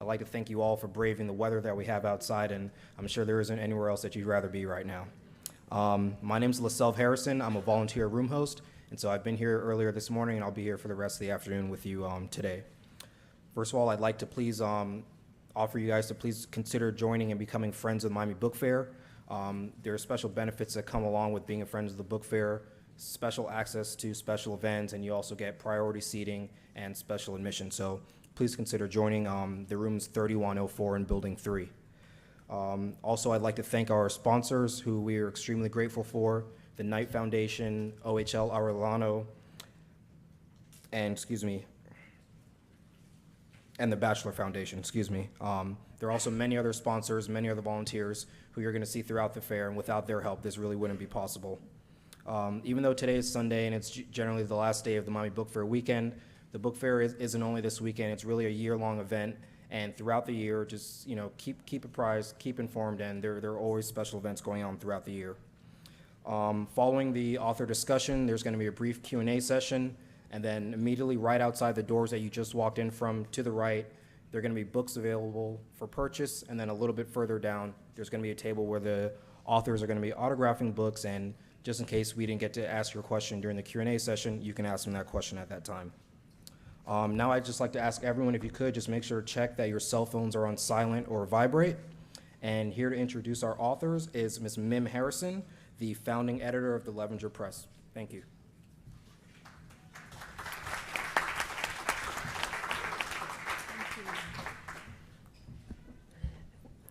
I'd like to thank you all for braving the weather that we have outside, and I'm sure there isn't anywhere else that you'd rather be right now. My name's LaSelve Harrison. I'm a volunteer room host, and so I've been here earlier this morning, and I'll be here for the rest of the afternoon with you today. First of all, I'd like to please offer you guys to please consider joining and becoming friends of the Miami Book Fair. There are special benefits that come along with being a friend of the book fair, special access to special events, and you also get priority seating and special admission. So please consider joining. The room's 3104 in Building 3. Also, I'd like to thank our sponsors, who we are extremely grateful for: the Knight Foundation, OHL Arellano, and and the Bachelor Foundation, There are also many other sponsors, many other volunteers who you're going to see throughout the fair, and without their help, this really wouldn't be possible. Even though today is Sunday and it's generally the last day of the Miami Book Fair weekend, the book fair isn't only this weekend, it's really a year-long event, and throughout the year, just keep apprised, keep informed, and there are always special events going on throughout the year. Following the author discussion, there's going to be a brief Q&A session, and then immediately right outside the doors that you just walked in from to the right, there are going to be books available for purchase, and then a little bit further down, there's going to be a table where the authors are going to be autographing books, and just in case we didn't get to ask your question during the Q&A session, you can ask them that question at that time. Now I'd just like to ask everyone, if you could, just make sure to check that your cell phones are on silent or vibrate. And here to introduce our authors is Ms. Mim Harrison, the founding editor of the Levenger Press. Thank you.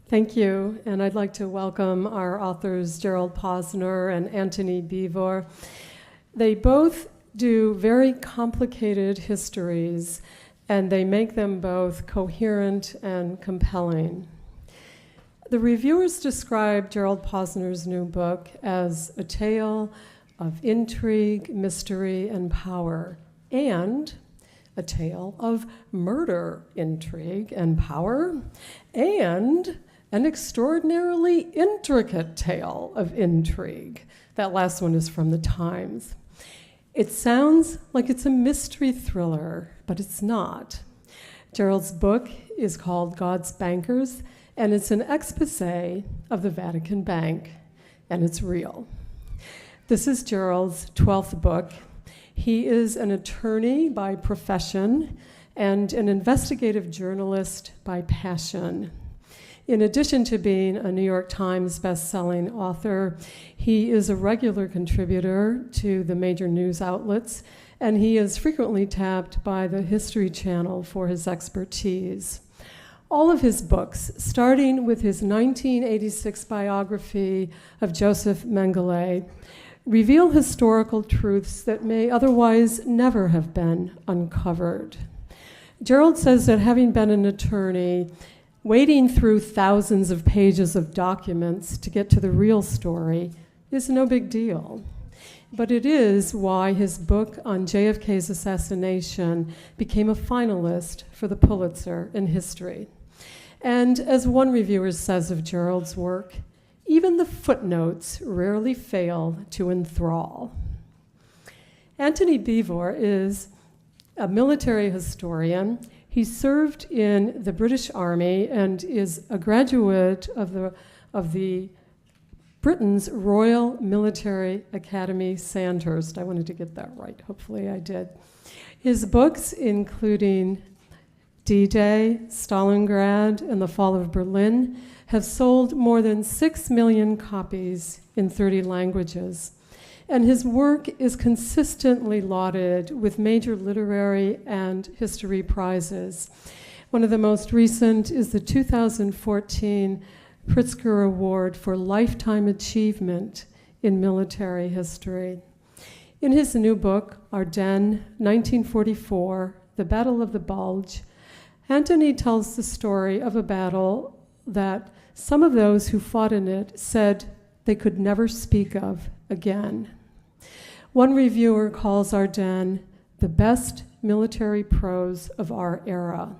Thank you, and I'd like to welcome our authors, Gerald Posner and Antony Beevor. They both do very complicated histories, and they make them both coherent and compelling. The reviewers describe Gerald Posner's new book as a tale of intrigue, mystery, and power, and a tale of murder, intrigue, and power, and an extraordinarily intricate tale of intrigue. That last one is from the Times. It sounds like it's a mystery thriller, but it's not. Gerald's book is called God's Bankers, and it's an exposé of the Vatican Bank, and it's real. This is Gerald's 12th book. He is an attorney by profession and an investigative journalist by passion. In addition to being a New York Times best-selling author, he is a regular contributor to the major news outlets, and he is frequently tapped by the History Channel for his expertise. All of his books, starting with his 1986 biography of Joseph Mengele, reveal historical truths that may otherwise never have been uncovered. Gerald says that having been an attorney, wading through thousands of pages of documents to get to the real story is no big deal. But it is why his book on JFK's assassination became a finalist for the Pulitzer in history. And as one reviewer says of Gerald's work, even the footnotes rarely fail to enthrall. Antony Beevor is a military historian. He served in the British Army and is a graduate of the Britain's Royal Military Academy, Sandhurst. I wanted to get that right. Hopefully I did. His books, including D-Day, Stalingrad, and the Fall of Berlin, have sold more than 6 million copies in 30 languages. And his work is consistently lauded with major literary and history prizes. One of the most recent is the 2014 Pritzker Award for Lifetime Achievement in Military History. In his new book, Ardennes, 1944, The Battle of the Bulge, Antony tells the story of a battle that some of those who fought in it said they could never speak of again. One reviewer calls Ardennes the best military prose of our era.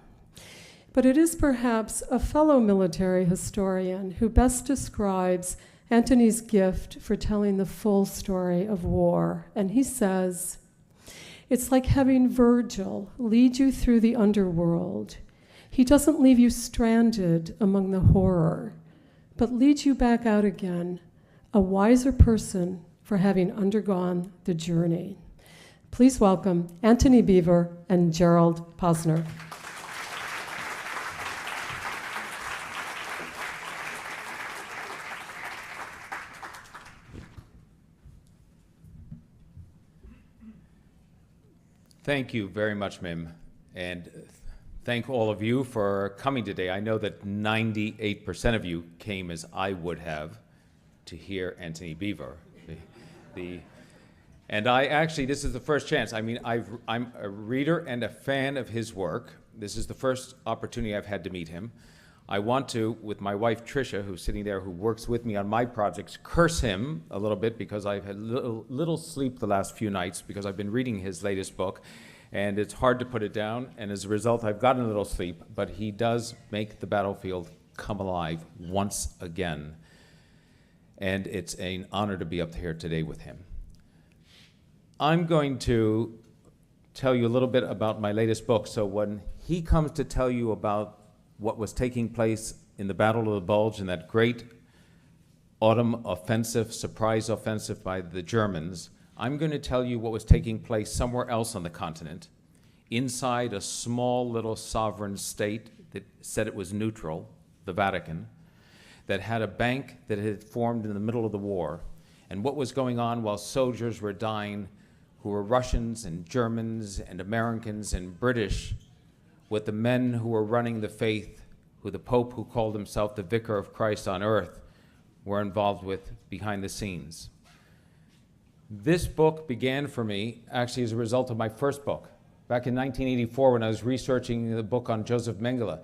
But it is perhaps a fellow military historian who best describes Antony's gift for telling the full story of war. And he says, "It's like having Virgil lead you through the underworld. He doesn't leave you stranded among the horror, but leads you back out again, a wiser person for having undergone the journey. Please welcome Antony Beevor and Gerald Posner. Thank you very much, Mim, and thank all of you for coming today. I know that 98% of you came as I would have to hear Antony Beevor. And I actually, this is the first chance. I mean, I'm a reader and a fan of his work. This is the first opportunity I've had to meet him. I want to, with my wife Tricia, who's sitting there, who works with me on my projects, curse him a little bit because I've had little sleep the last few nights because I've been reading his latest book, and it's hard to put it down, and as a result I've gotten a little sleep, but he does make the battlefield come alive once again, and it's an honor to be up here today with him. I'm going to tell you a little bit about my latest book, so when he comes to tell you about what was taking place in the Battle of the Bulge in that great autumn offensive, surprise offensive by the Germans, I'm going to tell you what was taking place somewhere else on the continent, inside a small little sovereign state that said it was neutral, the Vatican, that had a bank that had formed in the middle of the war, and what was going on while soldiers were dying who were Russians and Germans and Americans and British, with the men who were running the faith, who the Pope, who called himself the Vicar of Christ on earth, were involved with behind the scenes. This book began for me actually as a result of my first book. Back in 1984 when I was researching the book on Joseph Mengele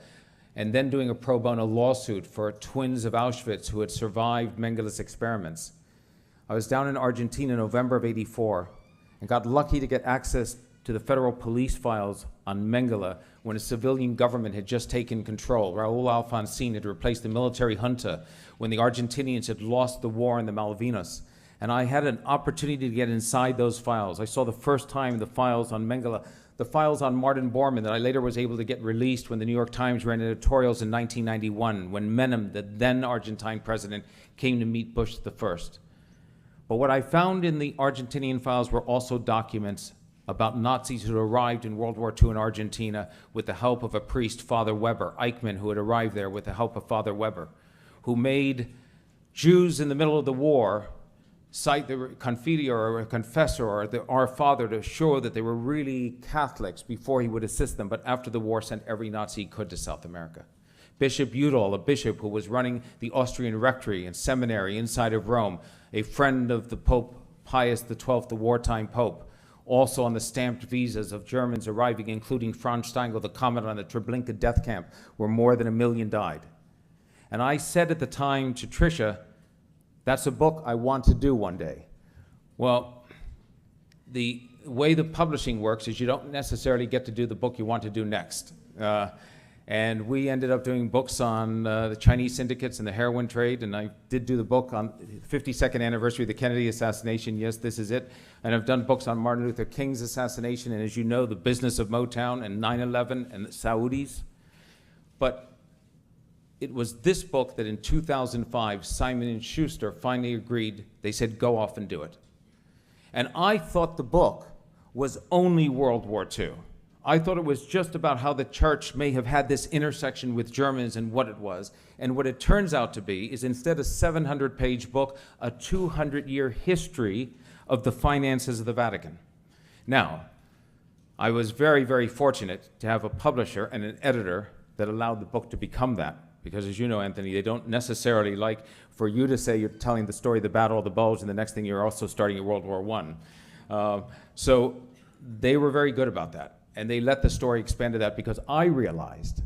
and then doing a pro bono lawsuit for twins of Auschwitz who had survived Mengele's experiments. I was down in Argentina in November of '84 and got lucky to get access to the federal police files on Mengele when a civilian government had just taken control. Raúl Alfonsín had replaced the military junta when the Argentinians had lost the war in the Malvinas. And I had an opportunity to get inside those files. I saw the first time the files on Mengele, the files on Martin Bormann that I later was able to get released when the New York Times ran editorials in 1991, when Menem, the then Argentine president, came to meet Bush the first. But what I found in the Argentinian files were also documents about Nazis who had arrived in World War II in Argentina with the help of a priest, Father Weber, Eichmann, who had arrived there with the help of Father Weber, who made Jews in the middle of the war cite the confiteor or a confessor or Our Father to show that they were really Catholics before he would assist them, but after the war sent every Nazi he could to South America. Bishop Udall, a bishop who was running the Austrian rectory and seminary inside of Rome, a friend of the Pope Pius XII, the wartime Pope, also on the stamped visas of Germans arriving, including Franz Steingl, the commandant on the Treblinka death camp, where more than 1 million died. And I said at the time to Tricia, that's a book I want to do one day. Well, the way the publishing works is you don't necessarily get to do the book you want to do next. And we ended up doing books on the Chinese syndicates and the heroin trade, and I did do the book on the 52nd anniversary of the Kennedy assassination. Yes, this is it. And I've done books on Martin Luther King's assassination, and as you know, the business of Motown and 9/11 and the Saudis. But it was this book that in 2005, Simon & Schuster finally agreed. They said, go off and do it. And I thought the book was only World War II. I thought it was just about how the church may have had this intersection with Germans and what it was. And what it turns out to be is instead a 700-page book, a 200-year history of the finances of the Vatican. Now, I was very, very fortunate to have a publisher and an editor that allowed the book to become that. Because as you know, Anthony, they don't necessarily like for you to say you're telling the story of the Battle of the Bulge and the next thing you're also starting at World War I. So they were very good about that. And they let the story expand to that because I realized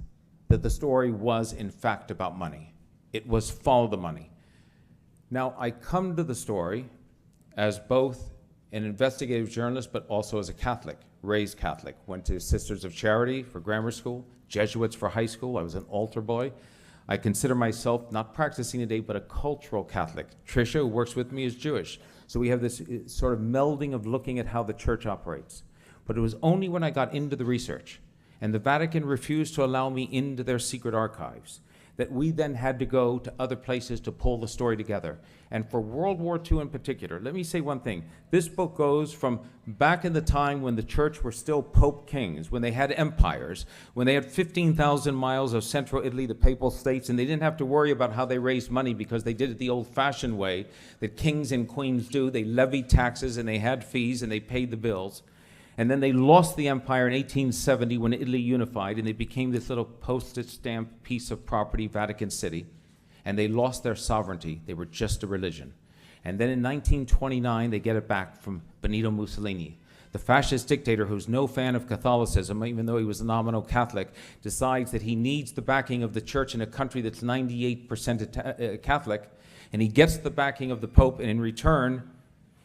that the story was in fact about money. It was follow the money. Now I come to the story as both an investigative journalist but also as a Catholic, raised Catholic. Went to Sisters of Charity for grammar school, Jesuits for high school. I was an altar boy. I consider myself not practicing today, but a cultural Catholic. Tricia, who works with me, is Jewish. So we have this sort of melding of looking at how the church operates. But it was only when I got into the research and the Vatican refused to allow me into their secret archives, that we then had to go to other places to pull the story together. And for World War II in particular, let me say one thing. This book goes from back in the time when the church were still Pope kings, when they had empires, when they had 15,000 miles of central Italy, the Papal States, and they didn't have to worry about how they raised money because they did it the old-fashioned way that kings and queens do. They levied taxes and they had fees and they paid the bills. And then they lost the empire in 1870 when Italy unified, and they became this little postage stamp piece of property, Vatican City. And they lost their sovereignty. They were just a religion. And then in 1929, they get it back from Benito Mussolini. The fascist dictator, who's no fan of Catholicism, even though he was a nominal Catholic, decides that he needs the backing of the church in a country that's 98% Catholic, and he gets the backing of the Pope, and in return,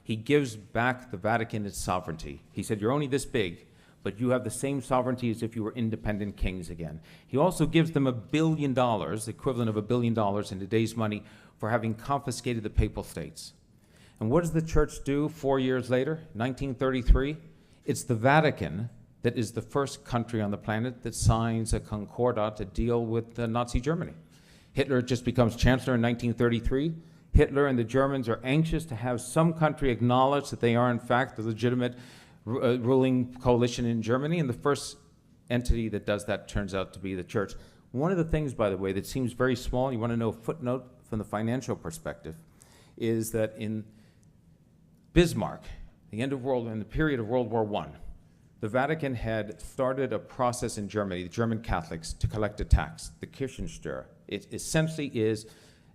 he gives back the Vatican its sovereignty. He said, you're only this big, but you have the same sovereignty as if you were independent kings again. He also gives them $1 billion, the equivalent of $1 billion in today's money, for having confiscated the Papal States. And what does the church do 4 years later, 1933? It's the Vatican that is the first country on the planet that signs a concordat to deal with Nazi Germany. Hitler just becomes chancellor in 1933. Hitler and the Germans are anxious to have some country acknowledge that they are, in fact, the legitimate ruling coalition in Germany, and the first entity that does that turns out to be the church. One of the things, by the way, that seems very small, you want to know a footnote from the financial perspective, is that in Bismarck, in the period of World War I, the Vatican had started a process in Germany, the German Catholics, to collect a tax, the Kirchensteuer. It essentially is,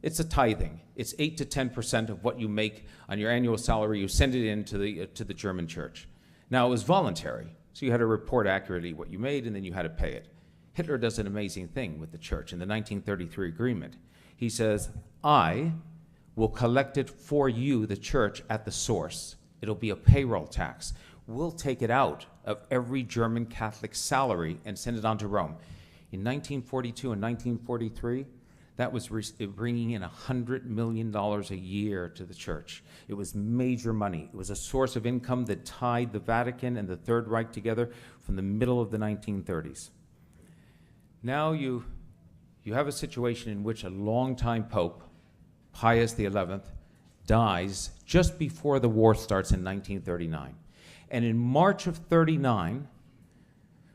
it's a tithing. It's 8 to 10% of what you make on your annual salary. You send it in to the German church. Now, it was voluntary, so you had to report accurately what you made, and then you had to pay it. Hitler does an amazing thing with the church in the 1933 agreement. He says, I will collect it for you, the church, at the source. It'll be a payroll tax. We'll take it out of every German Catholic salary and send it on to Rome. In 1942 and 1943, that was bringing in $100 million a year to the church. It was major money. It was a source of income that tied the Vatican and the Third Reich together from the middle of the 1930s. Now you have a situation in which a longtime pope, Pius XI, dies just before the war starts in 1939. And in March of 39,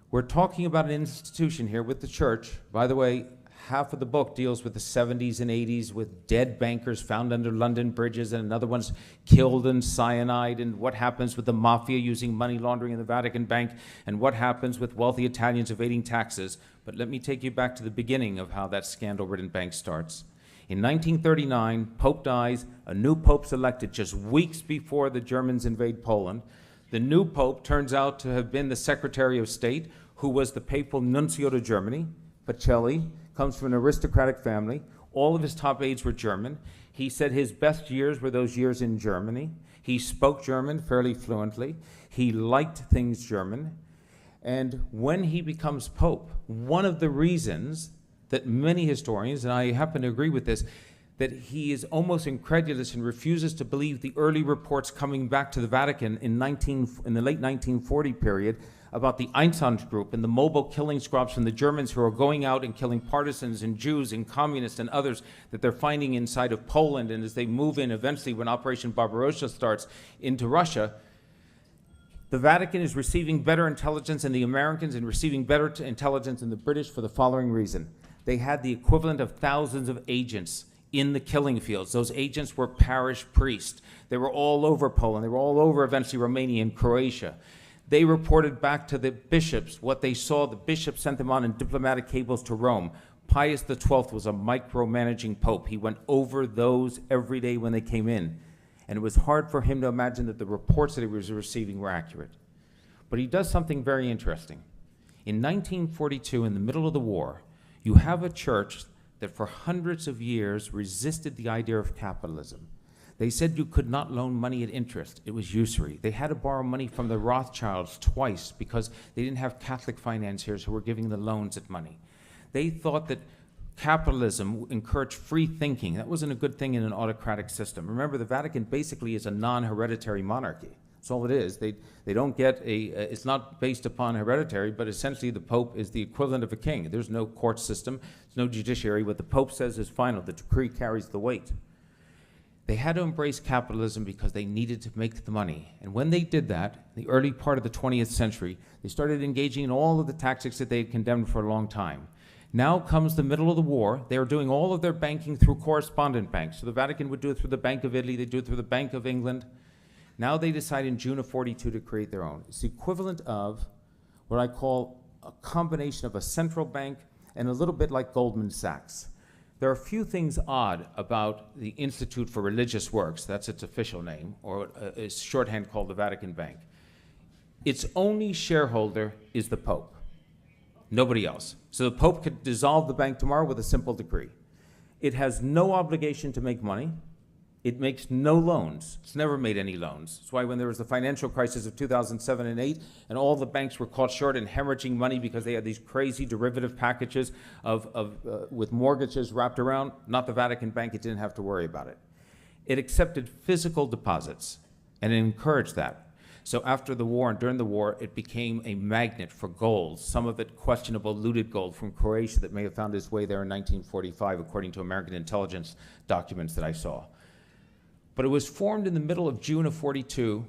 we're talking about an institution here with the church. By the way, half of the book deals with the 70s and 80s with dead bankers found under London bridges, and another one's killed in cyanide, and what happens with the mafia using money laundering in the Vatican Bank, and what happens with wealthy Italians evading taxes. But let me take you back to the beginning of how that scandal-ridden bank starts. In 1939, Pope dies, a new pope's elected just weeks before the Germans invade Poland. The new pope turns out to have been the Secretary of State, who was the papal nuncio to Germany. Pacelli comes from an aristocratic family. All of his top aides were German. He said his best years were those years in Germany. He spoke German fairly fluently. He liked things German. And when he becomes pope, one of the reasons that many historians, and I happen to agree with this, that he is almost incredulous and refuses to believe the early reports coming back to the Vatican in the late 1940 period about the Einsatzgruppe and the mobile killing squads from the Germans who are going out and killing partisans and Jews and communists and others that they're finding inside of Poland, and as they move in eventually when Operation Barbarossa starts into Russia. The Vatican is receiving better intelligence than the Americans and receiving better intelligence than the British for the following reason. They had the equivalent of thousands of agents in the killing fields. Those agents were parish priests. They were all over Poland. They were all over eventually Romania and Croatia. They reported back to the bishops what they saw. The bishops sent them on in diplomatic cables to Rome. Pius XII was a micromanaging pope. He went over those every day when they came in. And it was hard for him to imagine that the reports that he was receiving were accurate. But he does something very interesting. In 1942, in the middle of the war, you have a church that for hundreds of years resisted the idea of capitalism. They said you could not loan money at interest. It was usury. They had to borrow money from the Rothschilds twice because they didn't have Catholic financiers who were giving the loans at money. They thought that capitalism encouraged free thinking. That wasn't a good thing in an autocratic system. Remember, the Vatican basically is a non-hereditary monarchy. That's all it is. They don't get it's not based upon hereditary, but essentially the Pope is the equivalent of a king. There's no court system, there's no judiciary. What the Pope says is final. The decree carries the weight. They had to embrace capitalism because they needed to make the money. And when they did that, the early part of the 20th century, they started engaging in all of the tactics that they had condemned for a long time. Now comes the middle of the war. They are doing all of their banking through correspondent banks. So the Vatican would do it through the Bank of Italy, they do it through the Bank of England. Now they decide in June of 42 to create their own. It's the equivalent of what I call a combination of a central bank and a little bit like Goldman Sachs. There are a few things odd about the Institute for Religious Works, that's its official name, or its shorthand called the Vatican Bank. Its only shareholder is the Pope, nobody else. So the Pope could dissolve the bank tomorrow with a simple decree. It has no obligation to make money. It makes no loans. It's never made any loans. That's why when there was the financial crisis of 2007 and 8, and all the banks were caught short and hemorrhaging money because they had these crazy derivative packages with mortgages wrapped around, not the Vatican Bank, it didn't have to worry about it. It accepted physical deposits, and it encouraged that. So after the war and during the war, it became a magnet for gold, some of it questionable looted gold from Croatia that may have found its way there in 1945, according to American intelligence documents that I saw. But it was formed in the middle of June of 42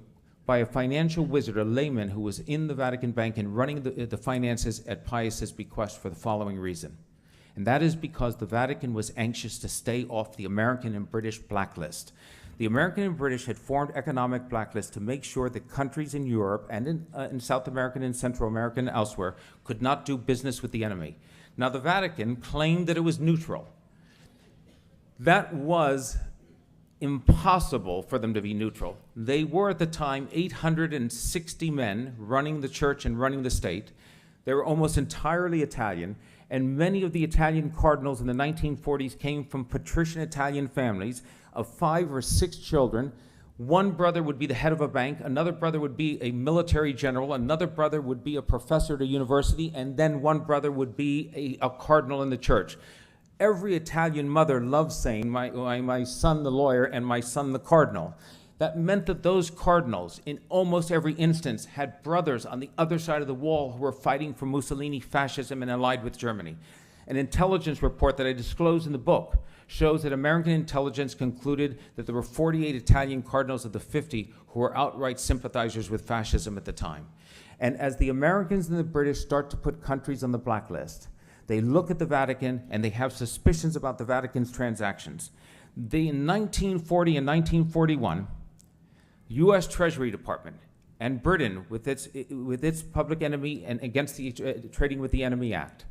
by a financial wizard, a layman who was in the Vatican Bank and running the finances at Pius's bequest for the following reason. And that is because the Vatican was anxious to stay off the American and British blacklist. The American and British had formed economic blacklists to make sure that countries in Europe and in South America and Central America and elsewhere could not do business with the enemy. Now, the Vatican claimed that it was neutral. That was impossible for them to be neutral. They were at the time 860 men running the church and running the state. They were almost entirely Italian, and many of the Italian cardinals in the 1940s came from patrician Italian families of 5 or 6 children. One brother would be the head of a bank, another brother would be a military general, another brother would be a professor at a university, and then one brother would be a cardinal in the church. Every Italian mother loves saying, my son the lawyer and my son the cardinal. That meant that those cardinals, in almost every instance, had brothers on the other side of the wall who were fighting for Mussolini fascism and allied with Germany. An intelligence report that I disclosed in the book shows that American intelligence concluded that there were 48 Italian cardinals of the 50 who were outright sympathizers with fascism at the time. And as the Americans and the British start to put countries on the blacklist, they look at the Vatican and they have suspicions about the Vatican's transactions. In 1940 and 1941, U.S. Treasury Department and Britain, with its public enemy and against the Trading with the Enemy Act,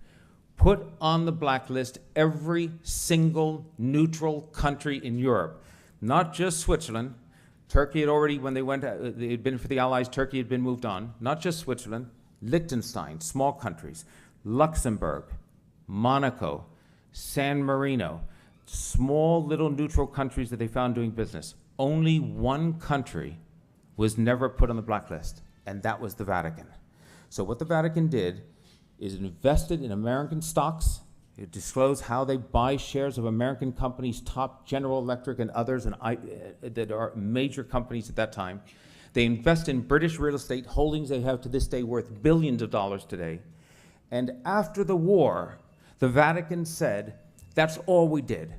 put on the blacklist every single neutral country in Europe, not just Switzerland. Turkey had already, when they went, they had been for the Allies, Turkey had been moved on. Not just Switzerland, Liechtenstein, small countries, Luxembourg, Monaco, San Marino, small little neutral countries that they found doing business. Only one country was never put on the blacklist, and that was the Vatican. So what the Vatican did is invested in American stocks. It disclosed how they buy shares of American companies, top General Electric and others, that are major companies at that time. They invest in British real estate, holdings they have to this day worth billions of dollars today. And after the war, the Vatican said, that's all we did.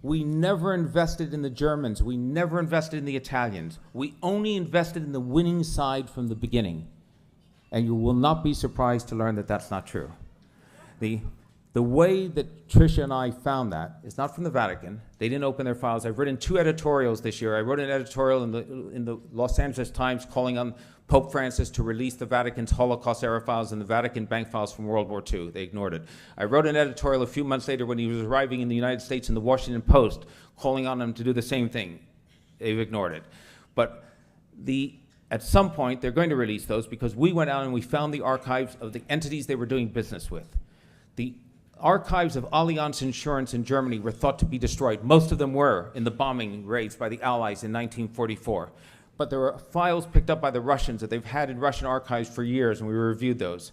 We never invested in the Germans. We never invested in the Italians. We only invested in the winning side from the beginning. And you will not be surprised to learn that that's not true. The way that Tricia and I found that is not from the Vatican. They didn't open their files. I've written 2 editorials this year. I wrote an editorial in the Los Angeles Times calling on Pope Francis to release the Vatican's Holocaust-era files and the Vatican bank files from World War II. They ignored it. I wrote an editorial a few months later when he was arriving in the United States in the Washington Post, calling on him to do the same thing. They've ignored it. But at some point, they're going to release those because we went out and we found the archives of the entities they were doing business with. The archives of Allianz Insurance in Germany were thought to be destroyed. Most of them were in the bombing raids by the Allies in 1944. But there were files picked up by the Russians that they've had in Russian archives for years, and we reviewed those.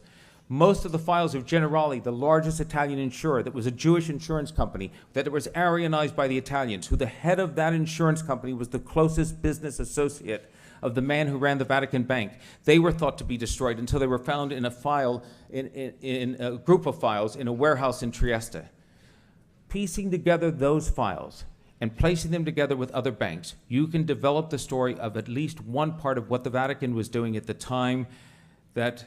Most of the files of Generali, the largest Italian insurer that was a Jewish insurance company, that was Aryanized by the Italians, who the head of that insurance company was the closest business associate of the man who ran the Vatican Bank. They were thought to be destroyed until they were found in a file, in a group of files in a warehouse in Trieste. Piecing together those files and placing them together with other banks, you can develop the story of at least one part of what the Vatican was doing at the time that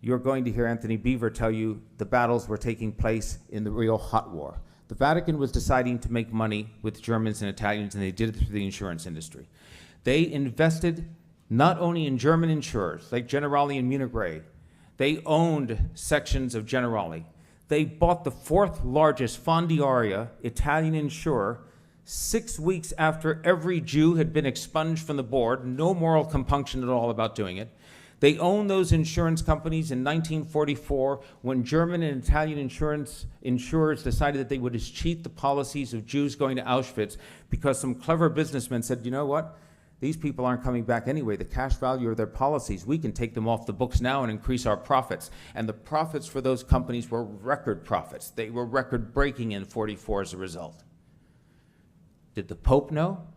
you're going to hear Antony Beevor tell you the battles were taking place in the real hot war. The Vatican was deciding to make money with Germans and Italians, and they did it through the insurance industry. They invested not only in German insurers like Generali and Munich Re, they owned sections of Generali. They bought the fourth largest Fondiaria Italian insurer 6 weeks after every Jew had been expunged from the board, no moral compunction at all about doing it. They owned those insurance companies in 1944 when German and Italian insurers decided that they would cheat the policies of Jews going to Auschwitz because some clever businessmen said, you know what? These people aren't coming back anyway. The cash value of their policies, we can take them off the books now and increase our profits. And the profits for those companies were record profits. They were record-breaking in 44 as a result. Did the Pope know?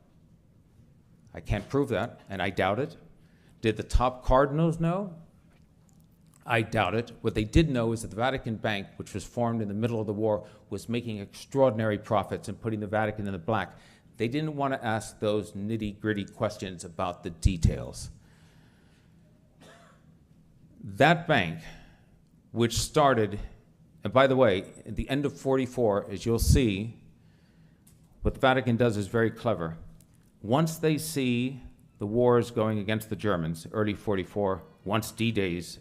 I can't prove that, and I doubt it. Did the top cardinals know? I doubt it. What they did know is that the Vatican Bank, which was formed in the middle of the war, was making extraordinary profits and putting the Vatican in the black. They didn't want to ask those nitty-gritty questions about the details. That bank, which started, and by the way, at the end of 44, as you'll see, what the Vatican does is very clever. Once they see the wars going against the Germans, early 44, once D-Day's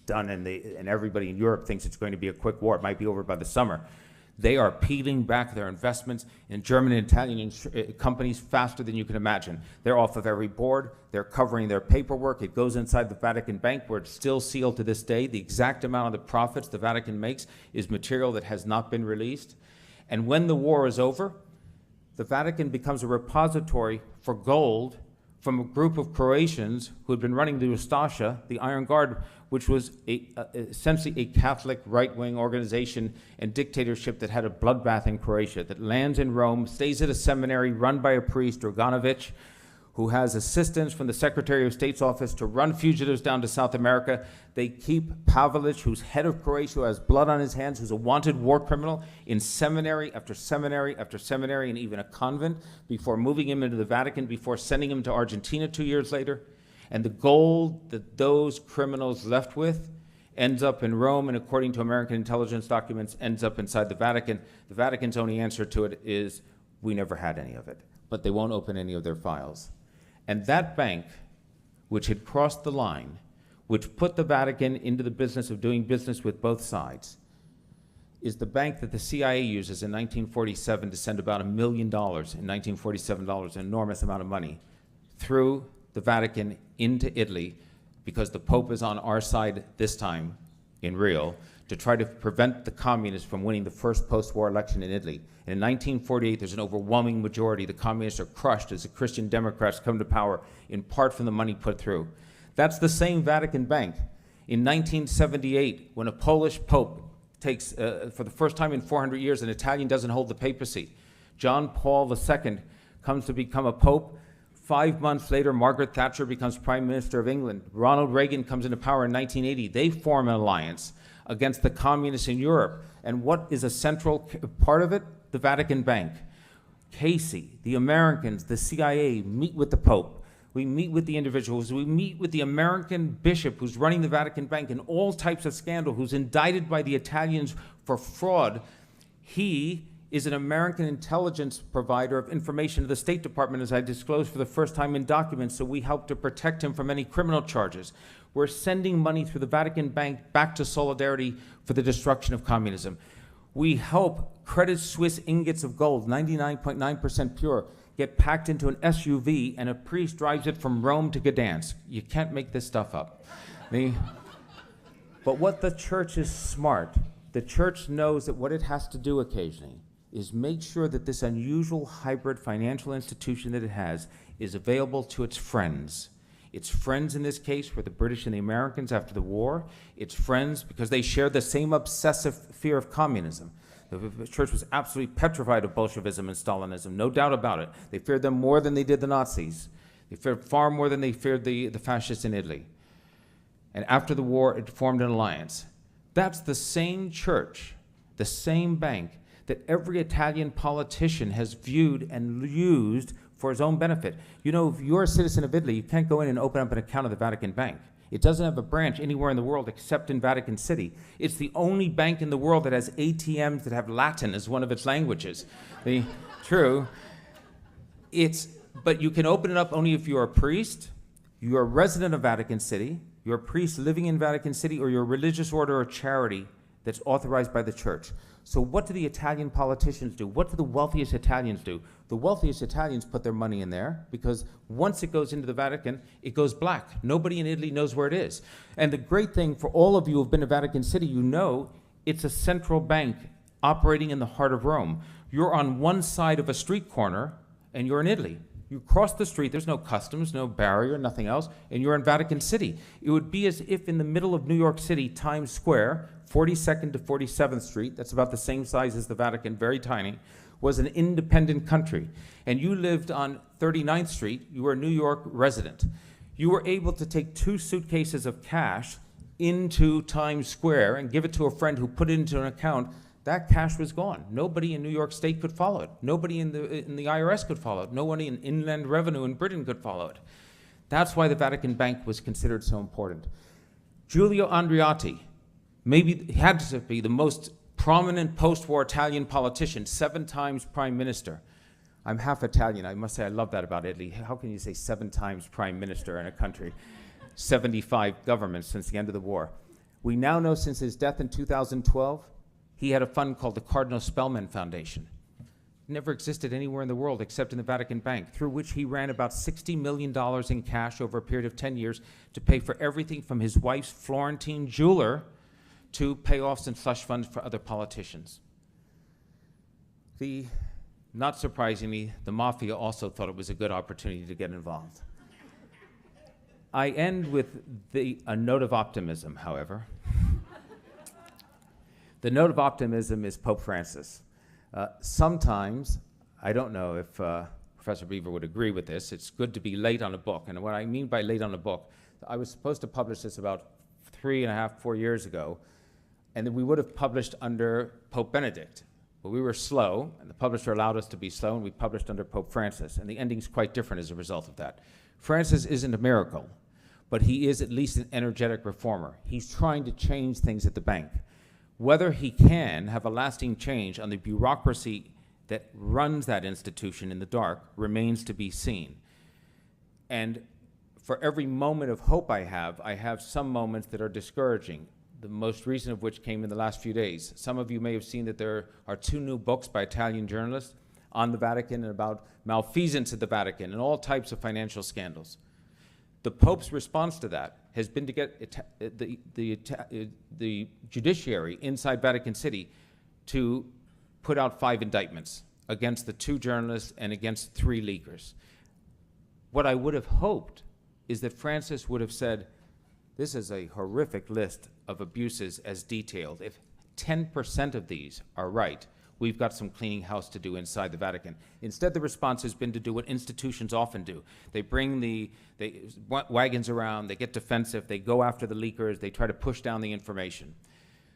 done and everybody in Europe thinks it's going to be a quick war, it might be over by the summer, they are peeling back their investments in German and Italian companies faster than you can imagine. They're off of every board. They're covering their paperwork. It goes inside the Vatican Bank, where it's still sealed to this day. The exact amount of the profits the Vatican makes is material that has not been released. And when the war is over, the Vatican becomes a repository for gold from a group of Croatians who had been running the Ustasha, the Iron Guard, which was essentially a Catholic right-wing organization and dictatorship that had a bloodbath in Croatia, that lands in Rome, stays at a seminary run by a priest, Draganovic, who has assistance from the Secretary of State's office to run fugitives down to South America. They keep Pavelic, who's head of Croatia, who has blood on his hands, who's a wanted war criminal, in seminary after seminary after seminary, and even a convent, before moving him into the Vatican, before sending him to Argentina 2 years later. And the gold that those criminals left with ends up in Rome, and according to American intelligence documents, ends up inside the Vatican. The Vatican's only answer to it is, we never had any of it. But they won't open any of their files. And that bank, which had crossed the line, which put the Vatican into the business of doing business with both sides, is the bank that the CIA uses in 1947 to send about $1 million in 1947 dollars, an enormous amount of money, through the Vatican into Italy, because the Pope is on our side this time in Rio, to try to prevent the communists from winning the first post-war election in Italy. And in 1948, there's an overwhelming majority. The communists are crushed as the Christian Democrats come to power, in part from the money put through. That's the same Vatican Bank. In 1978, when a Polish Pope takes, for the first time in 400 years, an Italian doesn't hold the papacy. John Paul II comes to become a Pope. 5 months later, Margaret Thatcher becomes Prime Minister of England. Ronald Reagan comes into power in 1980. They form an alliance against the communists in Europe. And what is a central part of it? The Vatican Bank. Casey, the Americans, the CIA meet with the Pope. We meet with the individuals. We meet with the American bishop who's running the Vatican Bank in all types of scandal, who's indicted by the Italians for fraud. He is an American intelligence provider of information to the State Department, as I disclosed for the first time in documents, so we help to protect him from any criminal charges. We're sending money through the Vatican Bank back to Solidarity for the destruction of communism. We help Credit Suisse ingots of gold, 99.9% pure, get packed into an SUV, and a priest drives it from Rome to Gdansk. You can't make this stuff up. But what the church is smart. The church knows that what it has to do occasionally is make sure that this unusual hybrid financial institution that it has is available to its friends. Its friends in this case were the British and the Americans after the war. Its friends because they shared the same obsessive fear of communism. The church was absolutely petrified of Bolshevism and Stalinism, no doubt about it. They feared them more than they did the Nazis. They feared far more than they feared the fascists in Italy. And after the war, it formed an alliance. That's the same church, the same bank, that every Italian politician has viewed and used for his own benefit. You know, if you're a citizen of Italy, you can't go in and open up an account at the Vatican Bank. It doesn't have a branch anywhere in the world except in Vatican City. It's the only bank in the world that has ATMs that have Latin as one of its languages. True. But you can open it up only if you're a priest, you're a resident of Vatican City, you're a priest living in Vatican City, or you're a religious order or charity that's authorized by the church. So what do the Italian politicians do? What do the wealthiest Italians do? The wealthiest Italians put their money in there because once it goes into the Vatican, it goes black. Nobody in Italy knows where it is. And the great thing for all of you who have been to Vatican City, you know it's a central bank operating in the heart of Rome. You're on one side of a street corner and you're in Italy. You cross the street, there's no customs, no barrier, nothing else, and you're in Vatican City. It would be as if in the middle of New York City, Times Square, 42nd to 47th Street, that's about the same size as the Vatican, very tiny, was an independent country. And you lived on 39th Street, you were a New York resident. You were able to take 2 suitcases of cash into Times Square and give it to a friend who put it into an account. That cash was gone. Nobody in New York State could follow it. Nobody in the IRS could follow it. Nobody in Inland Revenue in Britain could follow it. That's why the Vatican Bank was considered so important. Giulio Andreotti, maybe he had to be the most prominent post-war Italian politician, 7 times prime minister. I'm half Italian. I must say I love that about Italy. How can you say 7 times prime minister in a country? 75 governments since the end of the war. We now know since his death in 2012, he had a fund called the Cardinal Spellman Foundation. It never existed anywhere in the world except in the Vatican Bank, through which he ran about $60 million in cash over a period of 10 years to pay for everything from his wife's Florentine jeweler to payoffs and slush funds for other politicians. Not surprisingly, the mafia also thought it was a good opportunity to get involved. I end with a note of optimism, however. The note of optimism is Pope Francis. Sometimes, I don't know if Professor Beevor would agree with this, it's good to be late on a book. And what I mean by late on a book, I was supposed to publish this about 3.5, 4 years ago, and then we would have published under Pope Benedict. But we were slow, and the publisher allowed us to be slow, and we published under Pope Francis. And the ending's quite different as a result of that. Francis isn't a miracle, but he is at least an energetic reformer. He's trying to change things at the bank. Whether he can have a lasting change on the bureaucracy that runs that institution in the dark remains to be seen. And for every moment of hope I have some moments that are discouraging, the most recent of which came in the last few days. Some of you may have seen that there are 2 new books by Italian journalists on the Vatican and about malfeasance at the Vatican and all types of financial scandals. The Pope's response to that has been to get the judiciary inside Vatican City to put out 5 indictments against the 2 journalists and against 3 leakers. What I would have hoped is that Francis would have said, this is a horrific list of abuses as detailed. If 10% of these are right, we've got some cleaning house to do inside the Vatican. Instead, the response has been to do what institutions often do. They bring the wagons around, they get defensive, they go after the leakers, they try to push down the information.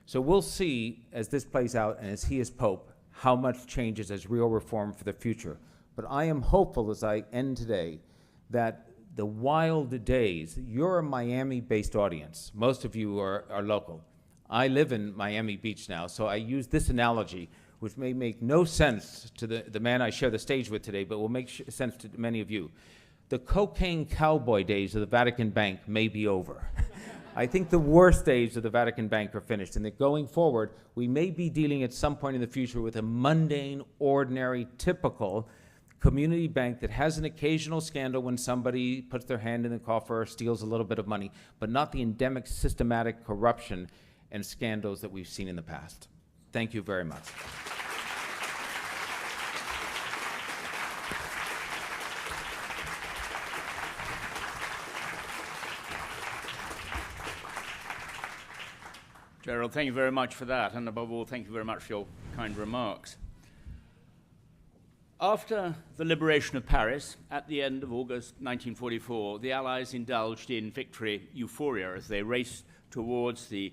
So we'll see, as this plays out and as he is Pope, how much changes as real reform for the future. But I am hopeful as I end today that the wild days, you're a Miami-based audience. Most of you are local. I live in Miami Beach now, so I use this analogy, which may make no sense to the man I share the stage with today, but will make sense to many of you. The cocaine cowboy days of the Vatican Bank may be over. I think the worst days of the Vatican Bank are finished, and that going forward, we may be dealing at some point in the future with a mundane, ordinary, typical community bank that has an occasional scandal when somebody puts their hand in the coffer or steals a little bit of money, but not the endemic systematic corruption and scandals that we've seen in the past. Thank you very much. Gerald, thank you very much for that, and above all, thank you very much for your kind remarks. After the liberation of Paris, at the end of August 1944, the Allies indulged in victory euphoria as they raced towards the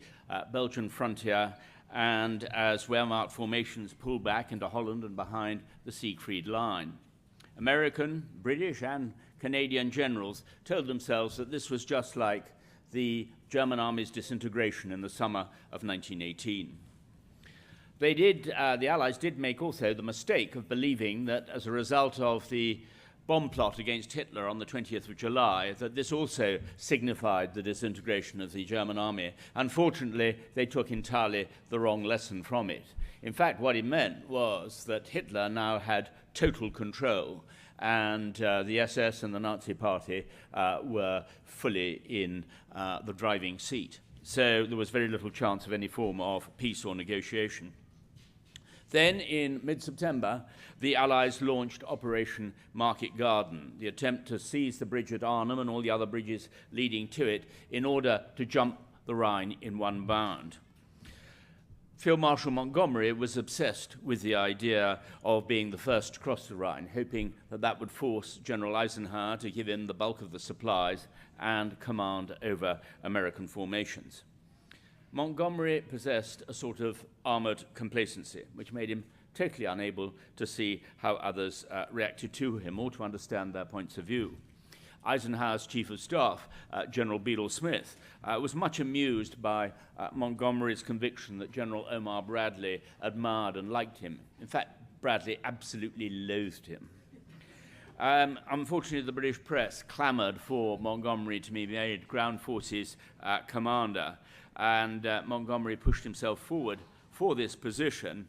Belgian frontier and as Wehrmacht formations pulled back into Holland and behind the Siegfried Line. American, British, and Canadian generals told themselves that this was just like the German army's disintegration in the summer of 1918. The Allies did make also the mistake of believing that as a result of the bomb plot against Hitler on the 20th of July, that this also signified the disintegration of the German army. Unfortunately, they took entirely the wrong lesson from it. In fact, what it meant was that Hitler now had total control, and the SS and the Nazi Party were fully in the driving seat. So there was very little chance of any form of peace or negotiation. Then, in mid-September, the Allies launched Operation Market Garden, the attempt to seize the bridge at Arnhem and all the other bridges leading to it in order to jump the Rhine in one bound. Field Marshal Montgomery was obsessed with the idea of being the first to cross the Rhine, hoping that that would force General Eisenhower to give him the bulk of the supplies and command over American formations. Montgomery possessed a sort of armored complacency, which made him totally unable to see how others reacted to him or to understand their points of view. Eisenhower's chief of staff, General Bedell Smith, was much amused by Montgomery's conviction that General Omar Bradley admired and liked him. In fact, Bradley absolutely loathed him. Unfortunately, the British press clamored for Montgomery to be made ground forces commander, and Montgomery pushed himself forward for this position,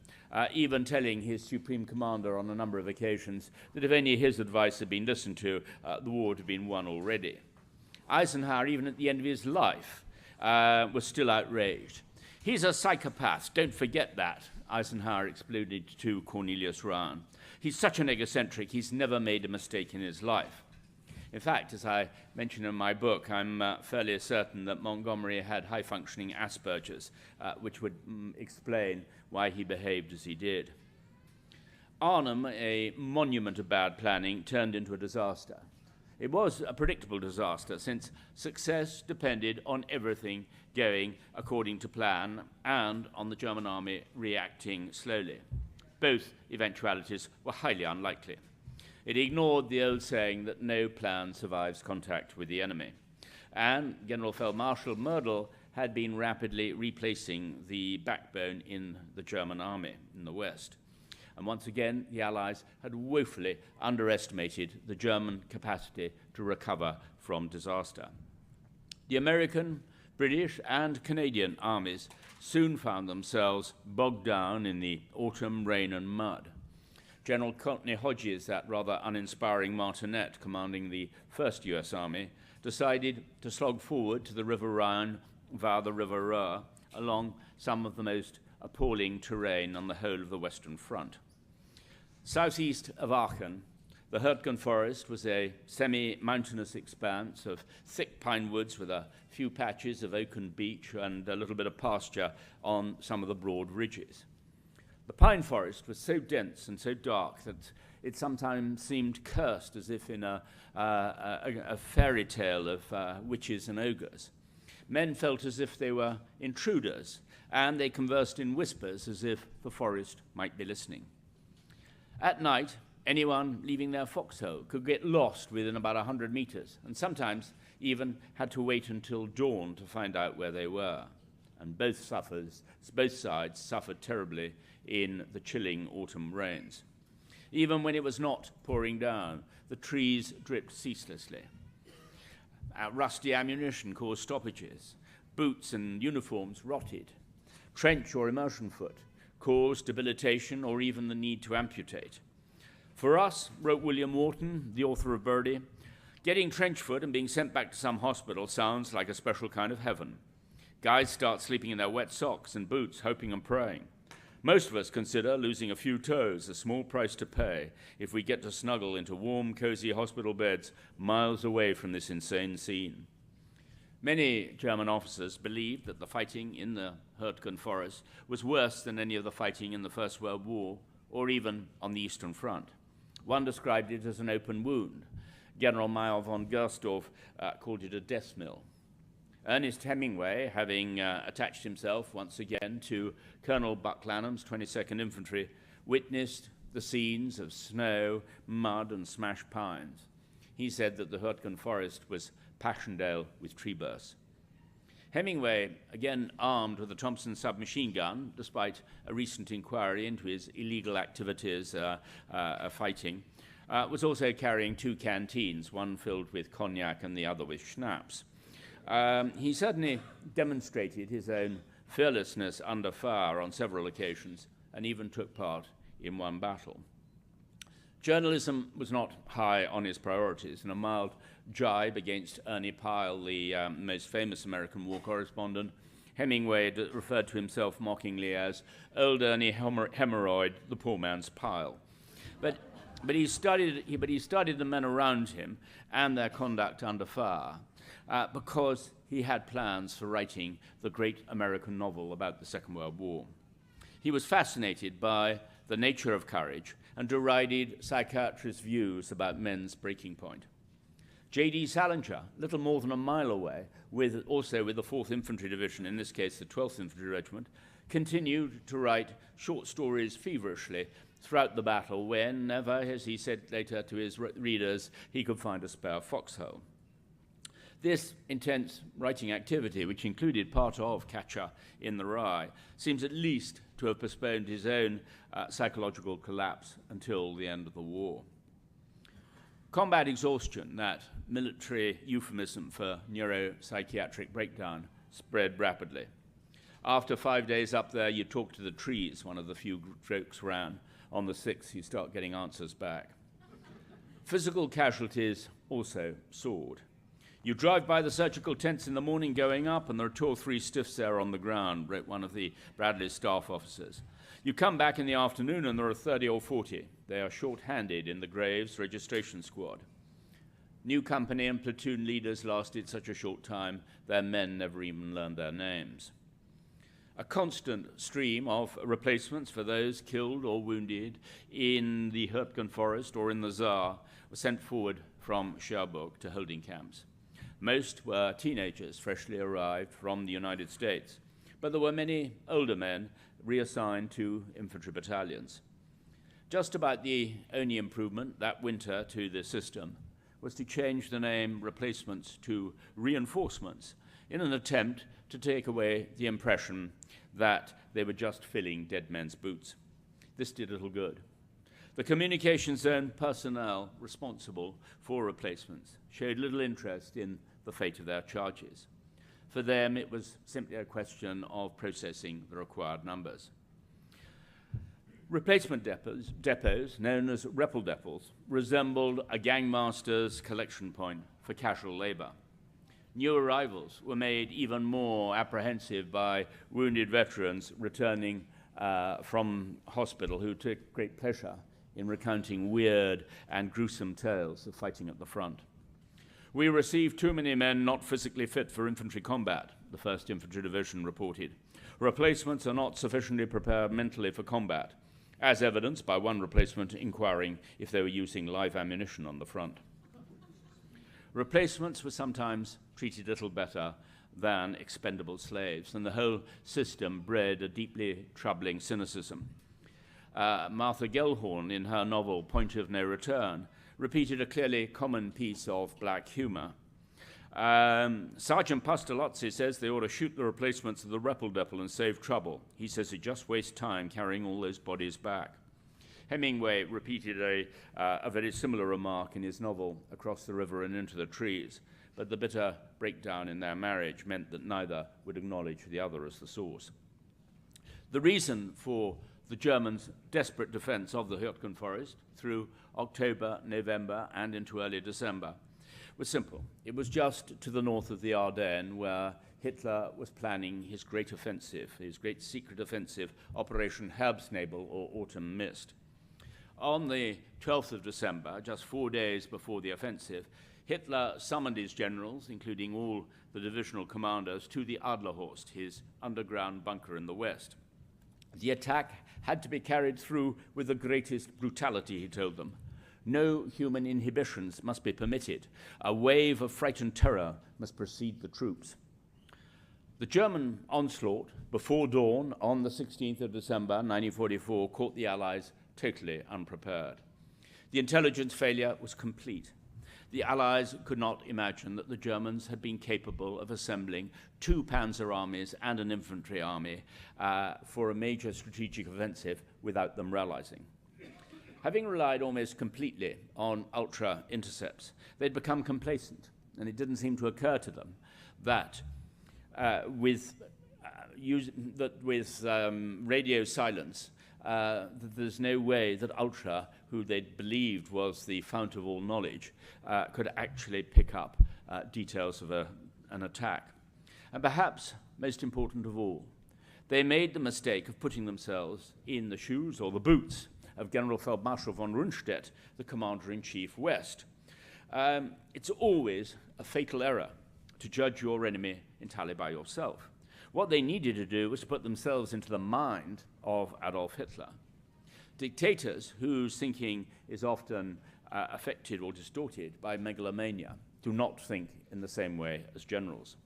even telling his supreme commander on a number of occasions that if only his advice had been listened to, the war would have been won already. Eisenhower, even at the end of his life, was still outraged. He's a psychopath, don't forget that, Eisenhower exploded to Cornelius Rowan. He's such an egocentric, he's never made a mistake in his life. In fact, as I mentioned in my book, I'm fairly certain that Montgomery had high-functioning Asperger's, which would explain why he behaved as he did. Arnhem, a monument of bad planning, turned into a disaster. It was a predictable disaster, since success depended on everything going according to plan and on the German army reacting slowly. Both eventualities were highly unlikely. It ignored the old saying that no plan survives contact with the enemy. And General Feldmarschall Mödel had been rapidly replacing the backbone in the German army in the West. And once again, the Allies had woefully underestimated the German capacity to recover from disaster. The American, British, and Canadian armies soon found themselves bogged down in the autumn rain and mud. General Courtney Hodges, that rather uninspiring martinet commanding the 1st US Army, decided to slog forward to the River Rhine via the River Ruhr along some of the most appalling terrain on the whole of the Western Front. Southeast of Aachen, the Hurtgen Forest was a semi-mountainous expanse of thick pine woods with a few patches of oak and beech and a little bit of pasture on some of the broad ridges. The pine forest was so dense and so dark that it sometimes seemed cursed, as if in a fairy tale of witches and ogres. Men felt as if they were intruders, and they conversed in whispers as if the forest might be listening. At night, anyone leaving their foxhole could get lost within about 100 meters, and sometimes even had to wait until dawn to find out where they were. And both sides suffered terribly in the chilling autumn rains. Even when it was not pouring down, the trees dripped ceaselessly. Rusty ammunition caused stoppages. Boots and uniforms rotted. Trench or immersion foot caused debilitation or even the need to amputate. For us, wrote William Wharton, the author of Birdie, getting trench foot and being sent back to some hospital sounds like a special kind of heaven. Guys start sleeping in their wet socks and boots, hoping and praying. Most of us consider losing a few toes a small price to pay if we get to snuggle into warm, cozy hospital beds miles away from this insane scene. Many German officers believed that the fighting in the Hurtgen Forest was worse than any of the fighting in the First World War or even on the Eastern Front. One described it as an open wound. General Meyer von Gersdorf called it a death mill. Ernest Hemingway, having attached himself once again to Colonel Buck Lanham's 22nd Infantry, witnessed the scenes of snow, mud, and smashed pines. He said that the Hurtgen Forest was Passchendaele with tree bursts. Hemingway, again armed with a Thompson submachine gun, despite a recent inquiry into his illegal activities fighting, was also carrying 2 canteens, one filled with cognac and the other with schnapps. He certainly demonstrated his own fearlessness under fire on several occasions and even took part in one battle. Journalism was not high on his priorities, and a mild jibe against Ernie Pyle, the most famous American war correspondent, Hemingway referred to himself mockingly as Old Ernie Hemorrhoid, the poor man's Pyle. But he studied the men around him and their conduct under fire because he had plans for writing the great American novel about the Second World War. He was fascinated by the nature of courage and derided psychiatrists' views about men's breaking point. J.D. Salinger, little more than a mile away, also with the 4th Infantry Division, in this case the 12th Infantry Regiment, continued to write short stories feverishly throughout the battle whenever, as he said later to his readers, he could find a spare foxhole. This intense writing activity, which included part of Catcher in the Rye, seems at least to have postponed his own psychological collapse until the end of the war. Combat exhaustion, that military euphemism for neuropsychiatric breakdown, spread rapidly. After 5 days up there, you talk to the trees, one of the few jokes ran. On the 6th, you start getting answers back. Physical casualties also soared. You drive by the surgical tents in the morning going up, and there are 2 or 3 stiffs there on the ground, wrote one of the Bradley staff officers. You come back in the afternoon, and there are 30 or 40. They are short-handed in the Graves registration squad. New company and platoon leaders lasted such a short time, their men never even learned their names. A constant stream of replacements for those killed or wounded in the Hurtgen Forest or in the Saar were sent forward from Cherbourg to holding camps. Most were teenagers freshly arrived from the United States, but there were many older men reassigned to infantry battalions. Just about the only improvement that winter to the system was to change the name replacements to reinforcements in an attempt to take away the impression that they were just filling dead men's boots. This did little good. The communication zone personnel responsible for replacements showed little interest in the fate of their charges. For them, it was simply a question of processing the required numbers. Replacement depots, known as Repeldepots, resembled a gangmaster's collection point for casual labor. New arrivals were made even more apprehensive by wounded veterans returning from hospital who took great pleasure in recounting weird and gruesome tales of fighting at the front. We received too many men not physically fit for infantry combat, the 1st Infantry Division reported. Replacements are not sufficiently prepared mentally for combat, as evidenced by one replacement inquiring if they were using live ammunition on the front. Replacements were sometimes treated little better than expendable slaves, and the whole system bred a deeply troubling cynicism. Martha Gellhorn, in her novel Point of No Return, repeated a clearly common piece of black humor. Sergeant Pastalozzi says they ought to shoot the replacements of the Repeldeppel and save trouble. He says it just wastes time carrying all those bodies back. Hemingway repeated a very similar remark in his novel Across the River and Into the Trees, but the bitter breakdown in their marriage meant that neither would acknowledge the other as the source. The reason for the Germans' desperate defense of the Hurtgen Forest through October, November, and into early December was simple. It was just to the north of the Ardennes where Hitler was planning his great offensive, his great secret offensive, Operation Herbstnebel, or Autumn Mist. On the 12th of December, just 4 days before the offensive, Hitler summoned his generals, including all the divisional commanders, to the Adlerhorst, his underground bunker in the west. The attack had to be carried through with the greatest brutality, he told them. No human inhibitions must be permitted. A wave of frightened terror must precede the troops. The German onslaught before dawn on the 16th of December 1944 caught the Allies totally unprepared. The intelligence failure was complete. The Allies could not imagine that the Germans had been capable of assembling 2 panzer armies and an infantry army for a major strategic offensive without them realizing. Having relied almost completely on ultra intercepts, they'd become complacent, and it didn't seem to occur to them that with radio silence, there's no way that Ultra, who they'd believed was the fount of all knowledge, could actually pick up details of an attack. And perhaps most important of all, they made the mistake of putting themselves in the shoes or the boots of General Feldmarschall von Rundstedt, the Commander-in-Chief West. It's always a fatal error to judge your enemy entirely by yourself. What they needed to do was to put themselves into the mind of Adolf Hitler. Dictators whose thinking is often affected or distorted by megalomania do not think in the same way as generals.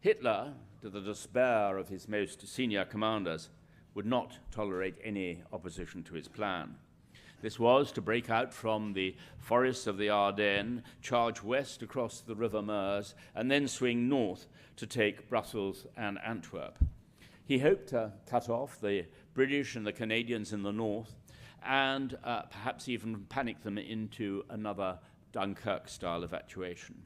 Hitler, to the despair of his most senior commanders, would not tolerate any opposition to his plan. This was to break out from the forests of the Ardennes, charge west across the River Meuse, and then swing north to take Brussels and Antwerp. He hoped to cut off the British and the Canadians in the north and perhaps even panic them into another Dunkirk-style evacuation.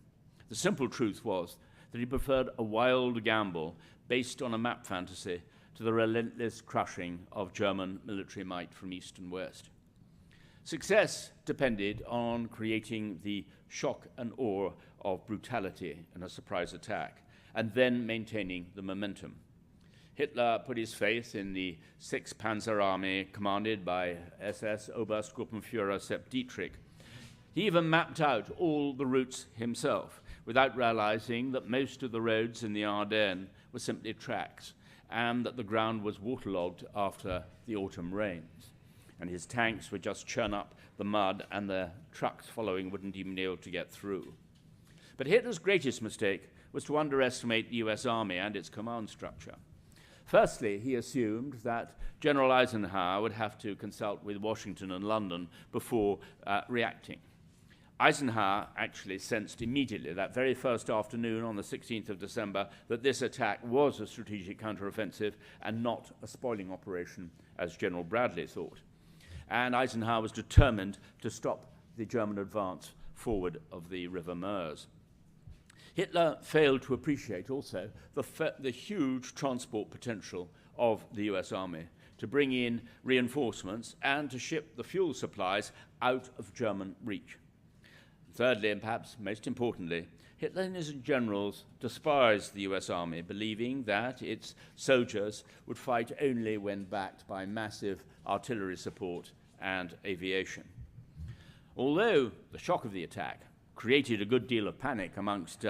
The simple truth was that he preferred a wild gamble based on a map fantasy to the relentless crushing of German military might from east and west. Success depended on creating the shock and awe of brutality in a surprise attack, and then maintaining the momentum. Hitler put his faith in the 6th Panzer Army commanded by SS Oberstgruppenführer Sepp Dietrich. He even mapped out all the routes himself, without realizing that most of the roads in the Ardennes were simply tracks, and that the ground was waterlogged after the autumn rains. And his tanks would just churn up the mud, and the trucks following wouldn't even be able to get through. But Hitler's greatest mistake was to underestimate the US Army and its command structure. Firstly, he assumed that General Eisenhower would have to consult with Washington and London before reacting. Eisenhower actually sensed immediately, that very first afternoon on the 16th of December, that this attack was a strategic counteroffensive and not a spoiling operation, as General Bradley thought. And Eisenhower was determined to stop the German advance forward of the River Meuse. Hitler failed to appreciate also the huge transport potential of the US Army to bring in reinforcements and to ship the fuel supplies out of German reach. Thirdly, and perhaps most importantly, Hitler and his generals despised the US Army, believing that its soldiers would fight only when backed by massive artillery support and aviation. Although the shock of the attack created a good deal of panic amongst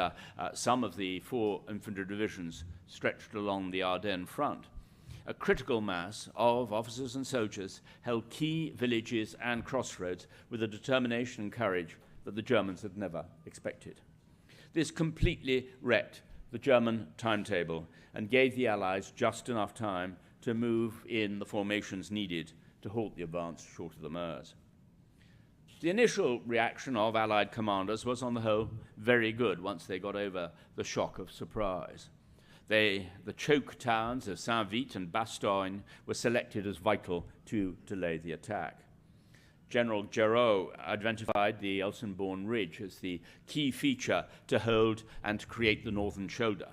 some of the 4 infantry divisions stretched along the Ardennes front, a critical mass of officers and soldiers held key villages and crossroads with a determination and courage that the Germans had never expected. This completely wrecked the German timetable and gave the Allies just enough time to move in the formations needed to halt the advance short of the Meuse. The initial reaction of Allied commanders was, on the whole, very good once they got over the shock of surprise. The choke towns of Saint-Vite and Bastogne were selected as vital to delay the attack. General Giraud identified the Elsenborn Ridge as the key feature to hold and to create the northern shoulder.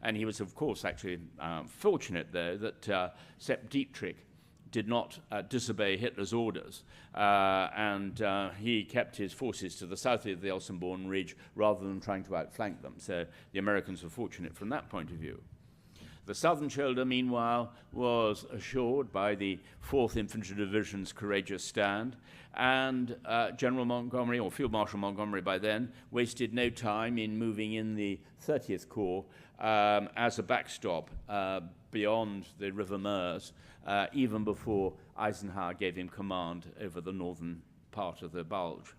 And he was, of course, actually fortunate, though, that Sepp Dietrich did not disobey Hitler's orders, and he kept his forces to the south of the Elsenborn Ridge rather than trying to outflank them. So the Americans were fortunate from that point of view. The southern shoulder, meanwhile, was assured by the 4th Infantry Division's courageous stand, and General Montgomery, or Field Marshal Montgomery by then, wasted no time in moving in the 30th Corps as a backstop beyond the River Meuse, even before Eisenhower gave him command over the northern part of the Bulge.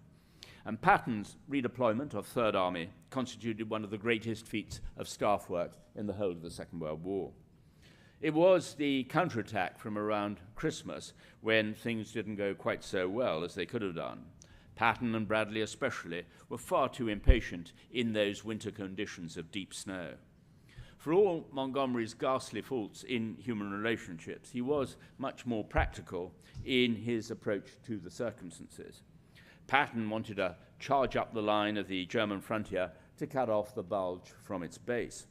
And Patton's redeployment of Third Army constituted one of the greatest feats of staff work in the whole of the Second World War. It was the counterattack from around Christmas when things didn't go quite so well as they could have done. Patton and Bradley especially were far too impatient in those winter conditions of deep snow. For all Montgomery's ghastly faults in human relationships, he was much more practical in his approach to the circumstances. Patton wanted to charge up the line of the German frontier to cut off the Bulge from its base.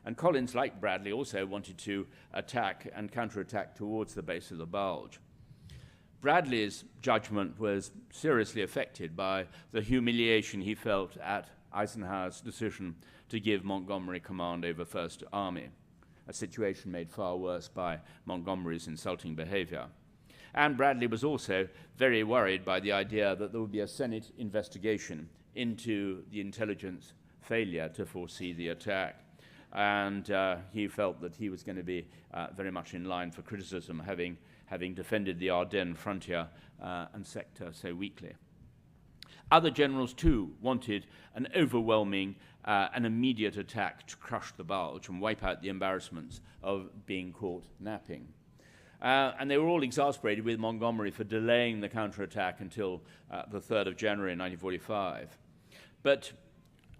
And Collins, like Bradley, also wanted to attack and counterattack towards the base of the Bulge. Bradley's judgment was seriously affected by the humiliation he felt at Eisenhower's decision to give Montgomery command over First Army, a situation made far worse by Montgomery's insulting behavior. And Bradley was also very worried by the idea that there would be a Senate investigation into the intelligence failure to foresee the attack. And he felt that he was going to be very much in line for criticism, having defended the Ardennes frontier and sector so weakly. Other generals, too, wanted an overwhelming and immediate attack to crush the Bulge and wipe out the embarrassments of being caught napping. And they were all exasperated with Montgomery for delaying the counterattack until the 3rd of January 1945. But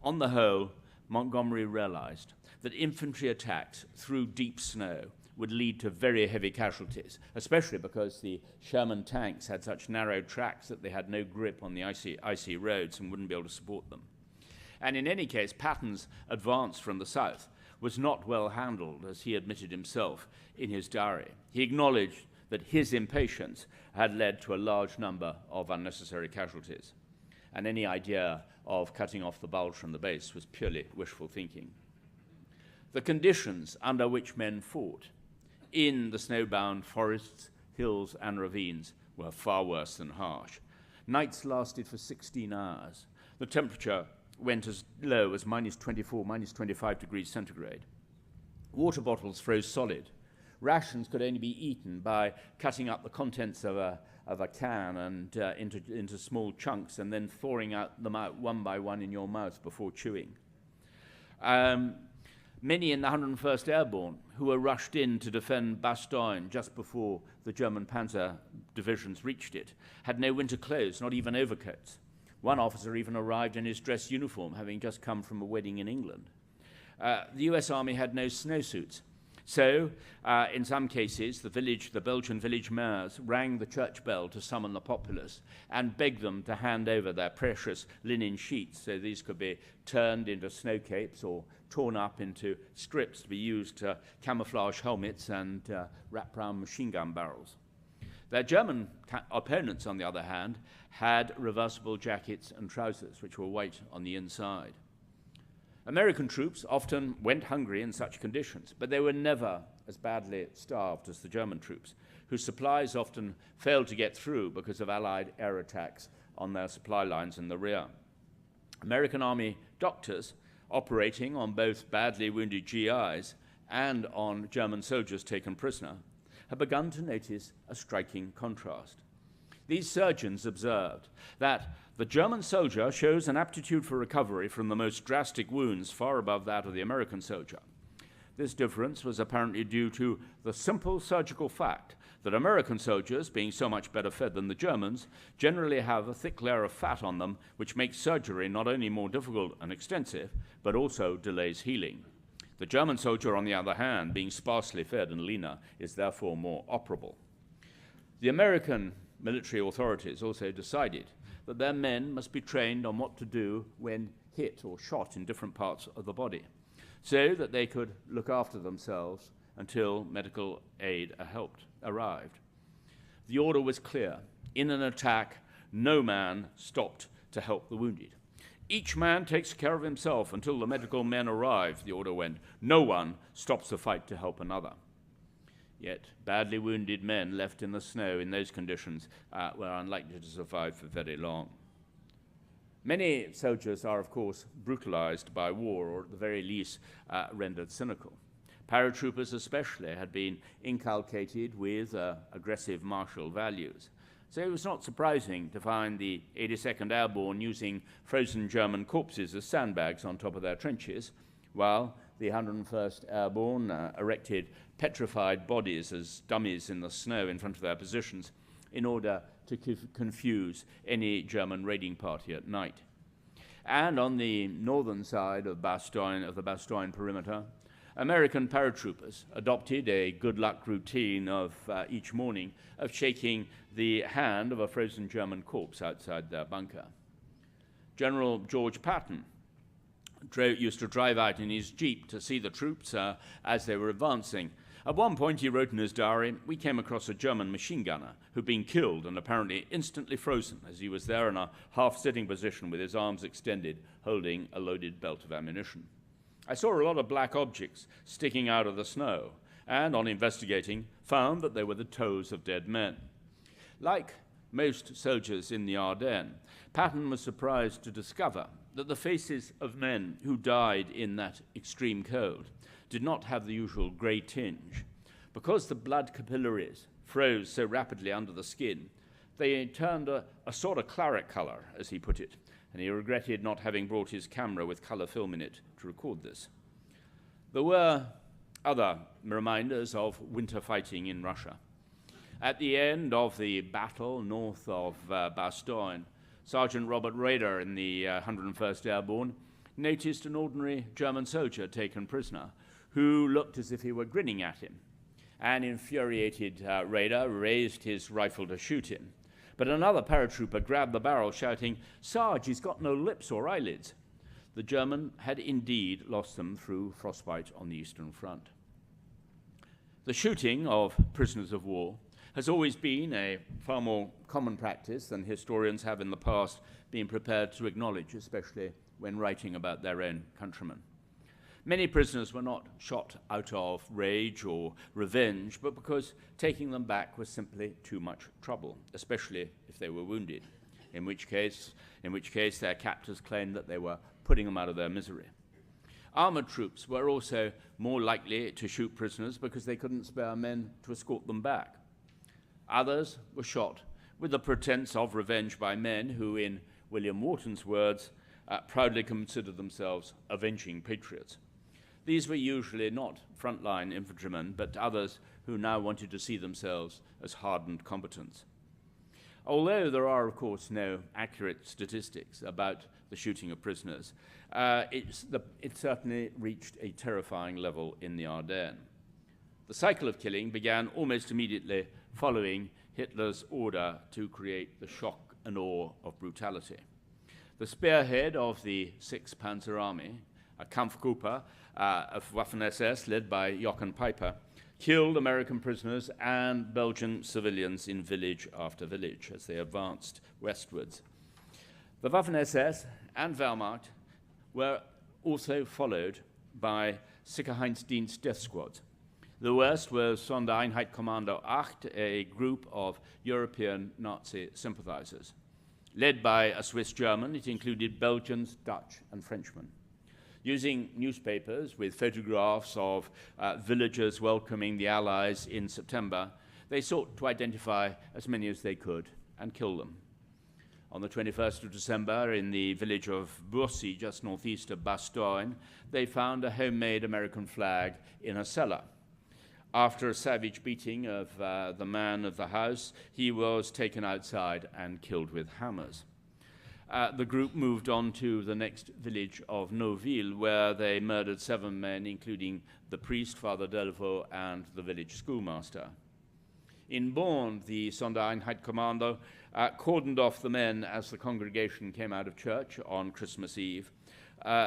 on the whole, Montgomery realized that infantry attacks through deep snow would lead to very heavy casualties, especially because the Sherman tanks had such narrow tracks that they had no grip on the icy roads and wouldn't be able to support them. And in any case, Patton's advance from the south was not well handled, as he admitted himself in his diary. He acknowledged that his impatience had led to a large number of unnecessary casualties, and any idea of cutting off the Bulge from the base was purely wishful thinking. The conditions under which men fought in the snowbound forests, hills, and ravines were far worse than harsh. Nights lasted for 16 hours. The temperature went as low as -24, -25 degrees centigrade. Water bottles froze solid. Rations could only be eaten by cutting up the contents of a can and into small chunks and then thawing them out one by one in your mouth before chewing. Many in the 101st Airborne, who were rushed in to defend Bastogne just before the German panzer divisions reached it, had no winter clothes, not even overcoats. One officer even arrived in his dress uniform, having just come from a wedding in England. The US Army had no snowsuits. So, in some cases, the Belgian village mayors rang the church bell to summon the populace and begged them to hand over their precious linen sheets so these could be turned into snow capes or torn up into strips to be used to camouflage helmets and wrap round machine gun barrels. Their German opponents, on the other hand, had reversible jackets and trousers, which were white on the inside. American troops often went hungry in such conditions, but they were never as badly starved as the German troops, whose supplies often failed to get through because of Allied air attacks on their supply lines in the rear. American Army doctors, operating on both badly wounded GIs and on German soldiers taken prisoner, had begun to notice a striking contrast. These surgeons observed that the German soldier shows an aptitude for recovery from the most drastic wounds far above that of the American soldier. This difference was apparently due to the simple surgical fact that American soldiers, being so much better fed than the Germans, generally have a thick layer of fat on them, which makes surgery not only more difficult and extensive, but also delays healing. The German soldier, on the other hand, being sparsely fed and leaner, is therefore more operable. The American military authorities also decided that their men must be trained on what to do when hit or shot in different parts of the body, so that they could look after themselves until medical aid arrived. The order was clear. In an attack, no man stopped to help the wounded. Each man takes care of himself until the medical men arrive, the order went. No one stops the fight to help another. Yet badly wounded men left in the snow in those conditions were unlikely to survive for very long. Many soldiers are, of course, brutalized by war, or at the very least rendered cynical. Paratroopers especially had been inculcated with aggressive martial values. So it was not surprising to find the 82nd Airborne using frozen German corpses as sandbags on top of their trenches, while the 101st Airborne erected petrified bodies as dummies in the snow in front of their positions in order to confuse any German raiding party at night. And on the northern side of the Bastogne perimeter, American paratroopers adopted a good luck routine of each morning of shaking the hand of a frozen German corpse outside their bunker. General George Patton used to drive out in his jeep to see the troops as they were advancing. At one point he wrote in his diary, "We came across a German machine gunner who'd been killed and apparently instantly frozen as he was there in a half-sitting position with his arms extended, holding a loaded belt of ammunition. I saw a lot of black objects sticking out of the snow, and on investigating, found that they were the toes of dead men." Like most soldiers in the Ardennes, Patton was surprised to discover that the faces of men who died in that extreme cold did not have the usual grey tinge. Because the blood capillaries froze so rapidly under the skin, they turned a sort of claret colour, as he put it, and he regretted not having brought his camera with colour film in it to record this. There were other reminders of winter fighting in Russia. At the end of the battle north of Bastogne, Sergeant Robert Raeder in the 101st Airborne noticed an ordinary German soldier taken prisoner who looked as if he were grinning at him. An infuriated Raeder raised his rifle to shoot him. But another paratrooper grabbed the barrel, shouting, "Sarge, he's got no lips or eyelids." The German had indeed lost them through frostbite on the Eastern Front. The shooting of prisoners of war has always been a far more common practice than historians have in the past been prepared to acknowledge, especially when writing about their own countrymen. Many prisoners were not shot out of rage or revenge, but because taking them back was simply too much trouble, especially if they were wounded, in which case their captors claimed that they were putting them out of their misery. Armored troops were also more likely to shoot prisoners because they couldn't spare men to escort them back. Others were shot with the pretense of revenge by men who, in William Wharton's words, proudly considered themselves avenging patriots. These were usually not frontline infantrymen, but others who now wanted to see themselves as hardened combatants. Although there are, of course, no accurate statistics about the shooting of prisoners, it certainly reached a terrifying level in the Ardennes. The cycle of killing began almost immediately following Hitler's order to create the shock and awe of brutality. The spearhead of the 6th Panzer Army, a Kampfgruppe of Waffen-SS led by Jochen Peiper, killed American prisoners and Belgian civilians in village after village as they advanced westwards. The Waffen-SS and Wehrmacht were also followed by Sicherheitsdienst death squads. The worst was Sondereinheitkommando 8, a group of European Nazi sympathizers. Led by a Swiss German, it included Belgians, Dutch, and Frenchmen. Using newspapers with photographs of villagers welcoming the Allies in September, they sought to identify as many as they could and kill them. On the 21st of December, in the village of Bursy, just northeast of Bastogne, they found a homemade American flag in a cellar. After a savage beating of the man of the house, he was taken outside and killed with hammers. The group moved on to the next village of Neuville, where they murdered 7 men, including the priest, Father Delvaux, and the village schoolmaster. In Bonn, the Sondereinheitkommando cordoned off the men as the congregation came out of church on Christmas Eve,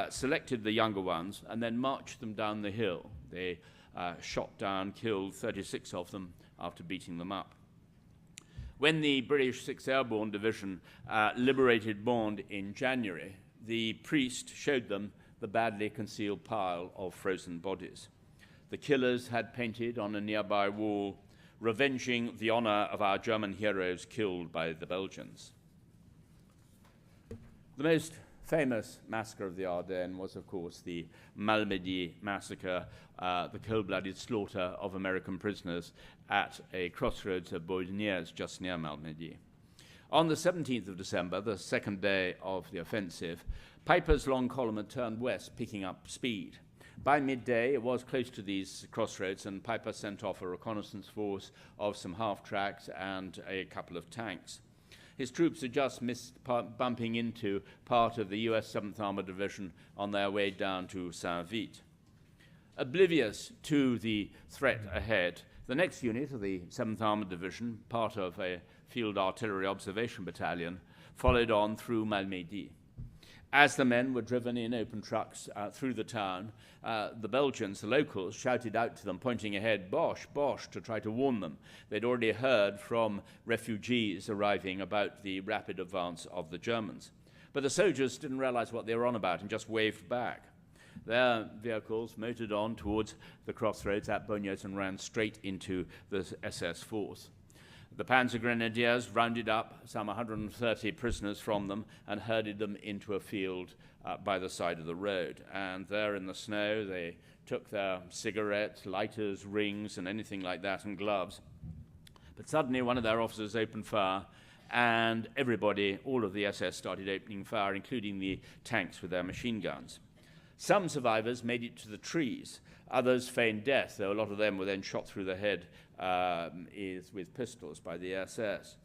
selected the younger ones, and then marched them down the hill. They shot down, killed 36 of them after beating them up. When the British 6th Airborne Division liberated Bonn in January, the priest showed them the badly concealed pile of frozen bodies. The killers had painted on a nearby wall, "Revenging the honor of our German heroes killed by the Belgians." The most famous massacre of the Ardennes was, of course, the Malmedy Massacre, the cold-blooded slaughter of American prisoners at a crossroads of Boulnières just near Malmedy. On the 17th of December, the second day of the offensive, Piper's long column had turned west, picking up speed. By midday, it was close to these crossroads, and Piper sent off a reconnaissance force of some half-tracks and a couple of tanks. His troops had just missed bumping into part of the U.S. 7th Armored Division on their way down to Saint-Vite. Oblivious to the threat ahead, the next unit of the 7th Armored Division, part of a Field Artillery Observation Battalion, followed on through Malmedy. As the men were driven in open trucks through the town, the Belgians, the locals, shouted out to them, pointing ahead, "Bosch, Bosch," to try to warn them. They'd already heard from refugees arriving about the rapid advance of the Germans. But the soldiers didn't realize what they were on about and just waved back. Their vehicles motored on towards the crossroads at Bognes and ran straight into the SS force. The Panzer Grenadiers rounded up some 130 prisoners from them and herded them into a field by the side of the road. And there in the snow, they took their cigarettes, lighters, rings, and anything like that, and gloves. But suddenly one of their officers opened fire, and everybody, all of the SS, started opening fire, including the tanks with their machine guns. Some survivors made it to the trees. Others feigned death, though a lot of them were then shot through the head with pistols by the SS.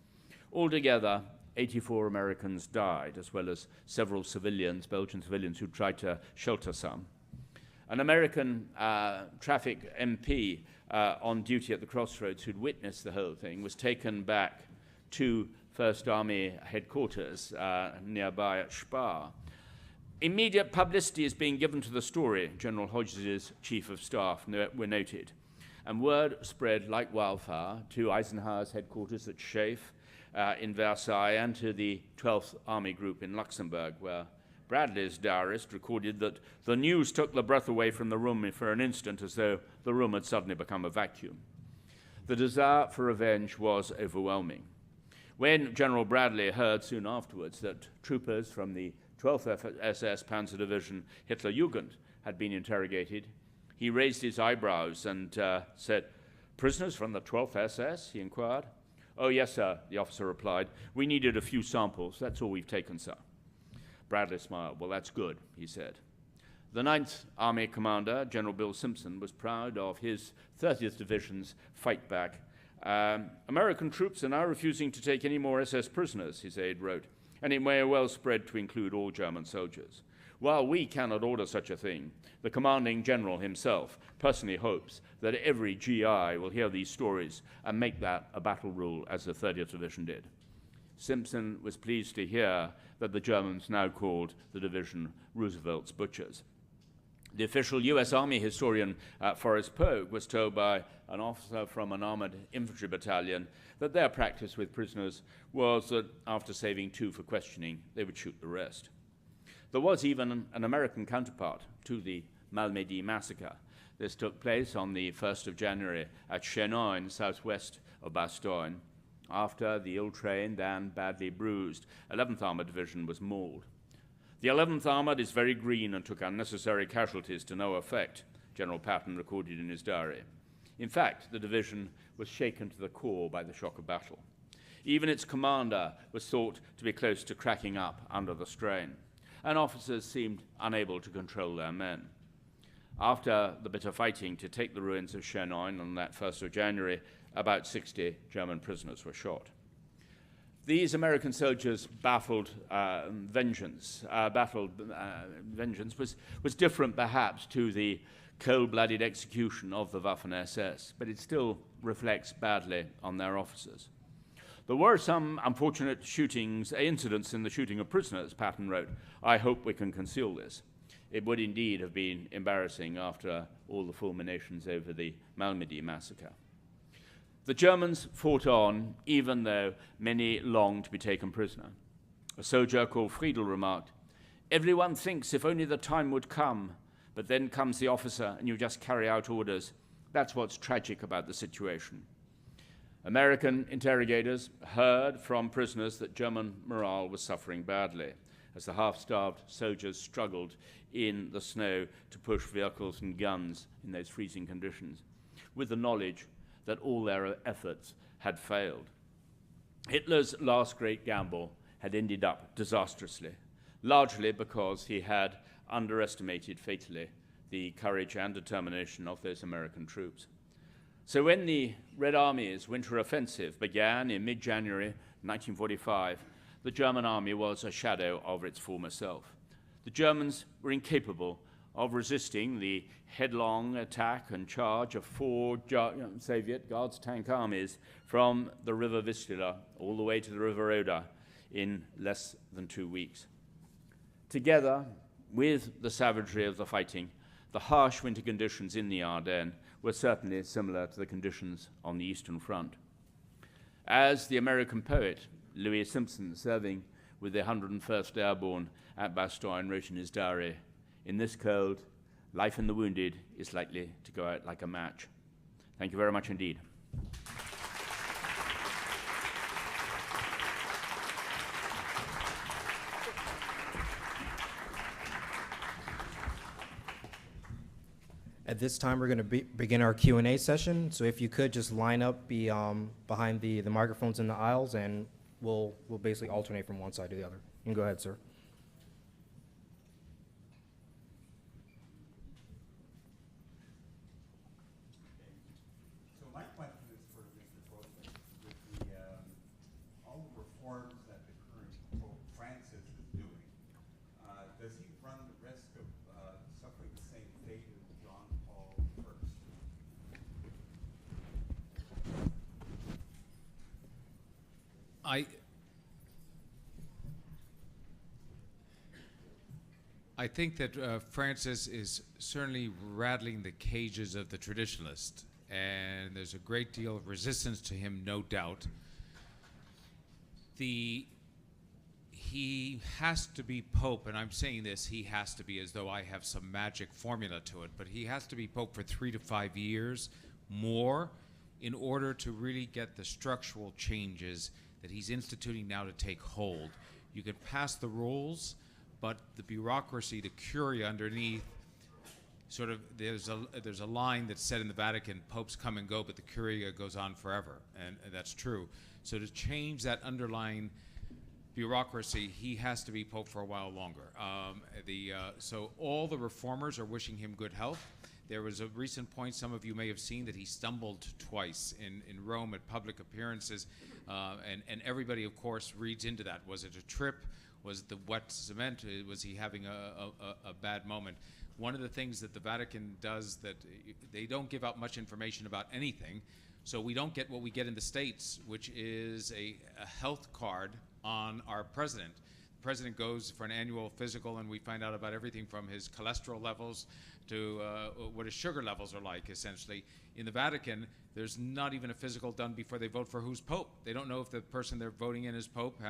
Altogether, 84 Americans died, as well as several civilians, Belgian civilians, who tried to shelter some. An American traffic MP on duty at the crossroads who'd witnessed the whole thing was taken back to First Army headquarters nearby at Spar. Immediate publicity is being given to the story, General Hodges' chief of staff were noted. And word spread like wildfire to Eisenhower's headquarters at Schaef in Versailles and to the 12th Army Group in Luxembourg, where Bradley's diarist recorded that the news took the breath away from the room for an instant, as though the room had suddenly become a vacuum. The desire for revenge was overwhelming. When General Bradley heard soon afterwards that troopers from the 12th SS Panzer Division Hitlerjugend had been interrogated, he raised his eyebrows and said, "Prisoners from the 12th SS?" he inquired. "Oh, yes, sir," the officer replied. "We needed a few samples. That's all we've taken, sir." Bradley smiled. "Well, that's good," he said. The 9th Army commander, General Bill Simpson, was proud of his 30th Division's fight back. "American troops are now refusing to take any more SS prisoners," his aide wrote, "and it may well spread to include all German soldiers. While we cannot order such a thing, the commanding general himself personally hopes that every GI will hear these stories and make that a battle rule, as the 30th Division did." Simpson was pleased to hear that the Germans now called the division Roosevelt's Butchers. The official U.S. Army historian Forrest Pogue was told by an officer from an armored infantry battalion that their practice with prisoners was that after saving 2 for questioning, they would shoot the rest. There was even an American counterpart to the Malmedy Massacre. This took place on the 1st of January at Chenogne, southwest of Bastogne, after the ill-trained and badly bruised 11th Armored Division was mauled. "The 11th Armored is very green and took unnecessary casualties to no effect," General Patton recorded in his diary. In fact, the division was shaken to the core by the shock of battle. Even its commander was thought to be close to cracking up under the strain, and officers seemed unable to control their men. After the bitter fighting to take the ruins of Chenogne on that 1st of January, about 60 German prisoners were shot. These American soldiers baffled vengeance. Vengeance was different, perhaps, to the cold-blooded execution of the Waffen-SS, but it still reflects badly on their officers. "There were some unfortunate incidents in the shooting of prisoners," Patton wrote. "I hope we can conceal this." It would indeed have been embarrassing after all the fulminations over the Malmedy Massacre. The Germans fought on, even though many longed to be taken prisoner. A soldier called Friedel remarked, "Everyone thinks if only the time would come, but then comes the officer and you just carry out orders. That's what's tragic about the situation." American interrogators heard from prisoners that German morale was suffering badly, as the half-starved soldiers struggled in the snow to push vehicles and guns in those freezing conditions, with the knowledge that all their efforts had failed. Hitler's last great gamble had ended up disastrously, largely because he had underestimated fatally the courage and determination of those American troops. So when the Red Army's winter offensive began in mid-January 1945, the German army was a shadow of its former self. The Germans were incapable of resisting the headlong attack and charge of four Soviet Guards tank armies from the river Vistula all the way to the river Oder in less than 2 weeks. Together with the savagery of the fighting, the harsh winter conditions in the Ardennes were certainly similar to the conditions on the Eastern Front. As the American poet Louis Simpson, serving with the 101st Airborne at Bastogne, wrote in his diary, "In this cold, life in the wounded is likely to go out like a match." Thank you very much indeed. At this time, we're going to begin our Q&A session. So if you could just line up behind the microphones in the aisles, and we'll basically alternate from one side to the other. You can go ahead, sir. So my question is for Mr. Posner. With all the reforms that the current Pope Francis is doing, does he run the risk of suffering the same fate as John Paul I? I think that Francis is certainly rattling the cages of the traditionalist, and there's a great deal of resistance to him, no doubt. He has to be Pope, and I'm saying this, he has to be as though I have some magic formula to it, but he has to be Pope for 3 to 5 years more in order to really get the structural changes that he's instituting now to take hold. You can pass the rules, but the bureaucracy, the curia underneath, sort of, there's a line that's said in the Vatican, popes come and go, but the curia goes on forever, and that's true. So to change that underlying bureaucracy, he has to be Pope for a while longer. So all the reformers are wishing him good health. There was a recent point, some of you may have seen, that he stumbled twice in Rome at public appearances, and everybody, of course, reads into that. Was it a trip? Was it the wet cement? Was he having a bad moment? One of the things that the Vatican does, that they don't give out much information about anything, so we don't get what we get in the States, which is a health card on our president. The president goes for an annual physical, and we find out about everything from his cholesterol levels to what his sugar levels are like, essentially. In the Vatican, there's not even a physical done before they vote for who's Pope. They don't know if the person they're voting in as Pope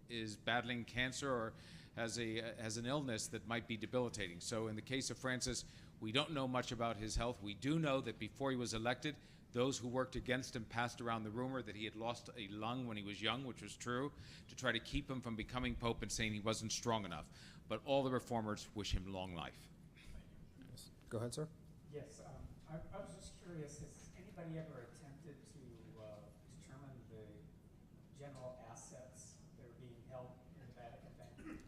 is battling cancer or has an illness that might be debilitating. So in the case of Francis, we don't know much about his health. We do know that before he was elected, those who worked against him passed around the rumor that he had lost a lung when he was young, which was true, to try to keep him from becoming Pope and saying he wasn't strong enough. But all the reformers wish him long life. Go ahead, sir. Yes, I was just curious, has anybody ever attempted to determine the general assets that are being held in the Vatican Bank?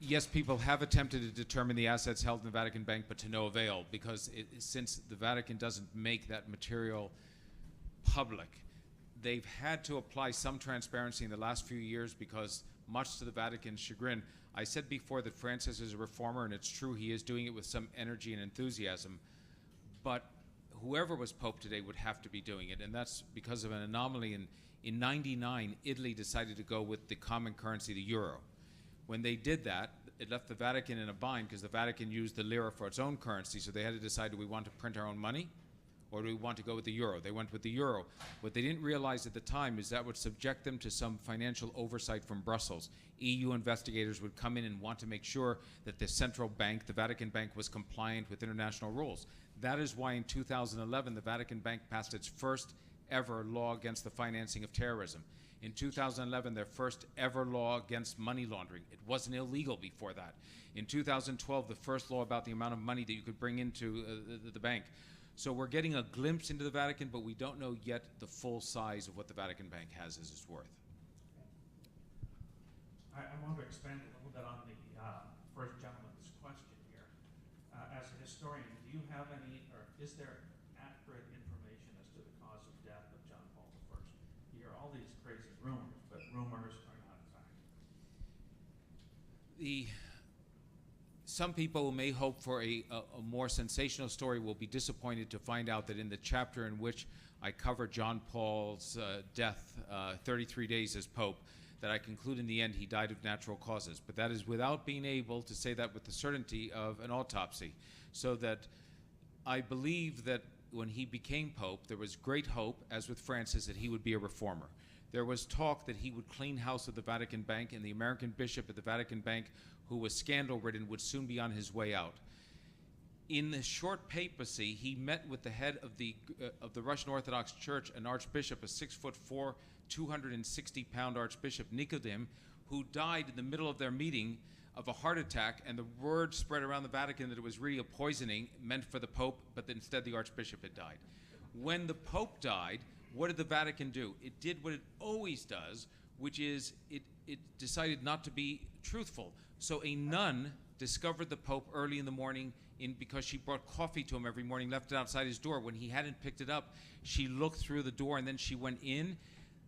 Yes, people have attempted to determine the assets held in the Vatican Bank, but to no avail, because since the Vatican doesn't make that material public, they've had to apply some transparency in the last few years because, much to the Vatican's chagrin, I said before that Francis is a reformer, and it's true, he is doing it with some energy and enthusiasm, but whoever was Pope today would have to be doing it, and that's because of an anomaly. In 99, Italy decided to go with the common currency, the euro. When they did that, it left the Vatican in a bind because the Vatican used the lira for its own currency, so they had to decide, do we want to print our own money or do we want to go with the euro? They went with the euro. What they didn't realize at the time is that would subject them to some financial oversight from Brussels. EU investigators would come in and want to make sure that the central bank, the Vatican Bank, was compliant with international rules. That is why in 2011, the Vatican Bank passed its first ever law against the financing of terrorism. In 2011, their first ever law against money laundering. It wasn't illegal before that. In 2012, the first law about the amount of money that you could bring into the bank. So we're getting a glimpse into the Vatican, but we don't know yet the full size of what the Vatican Bank has as its worth. I want to expand a little bit on the first gentleman's question here. As a historian, do you have any, or is there accurate information as to the cause of death of John Paul I? You hear all these crazy rumors, but rumors are not fact. Some people who may hope for a more sensational story will be disappointed to find out that in the chapter in which I cover John Paul's death, 33 days as Pope, that I conclude in the end he died of natural causes. But that is without being able to say that with the certainty of an autopsy. So that I believe that when he became Pope, there was great hope, as with Francis, that he would be a reformer. There was talk that he would clean house at the Vatican Bank, and the American bishop at the Vatican Bank, who was scandal-ridden, would soon be on his way out. In the short papacy, he met with the head of the Russian Orthodox Church, an archbishop, a 6'4", 260-pound Archbishop Nicodim, who died in the middle of their meeting of a heart attack, and the word spread around the Vatican that it was really a poisoning meant for the Pope, but instead the Archbishop had died. When the Pope died, what did the Vatican do? It did what it always does, which is it decided not to be truthful. So a nun discovered the Pope early in the morning because she brought coffee to him every morning, left it outside his door. When he hadn't picked it up, she looked through the door and then she went in.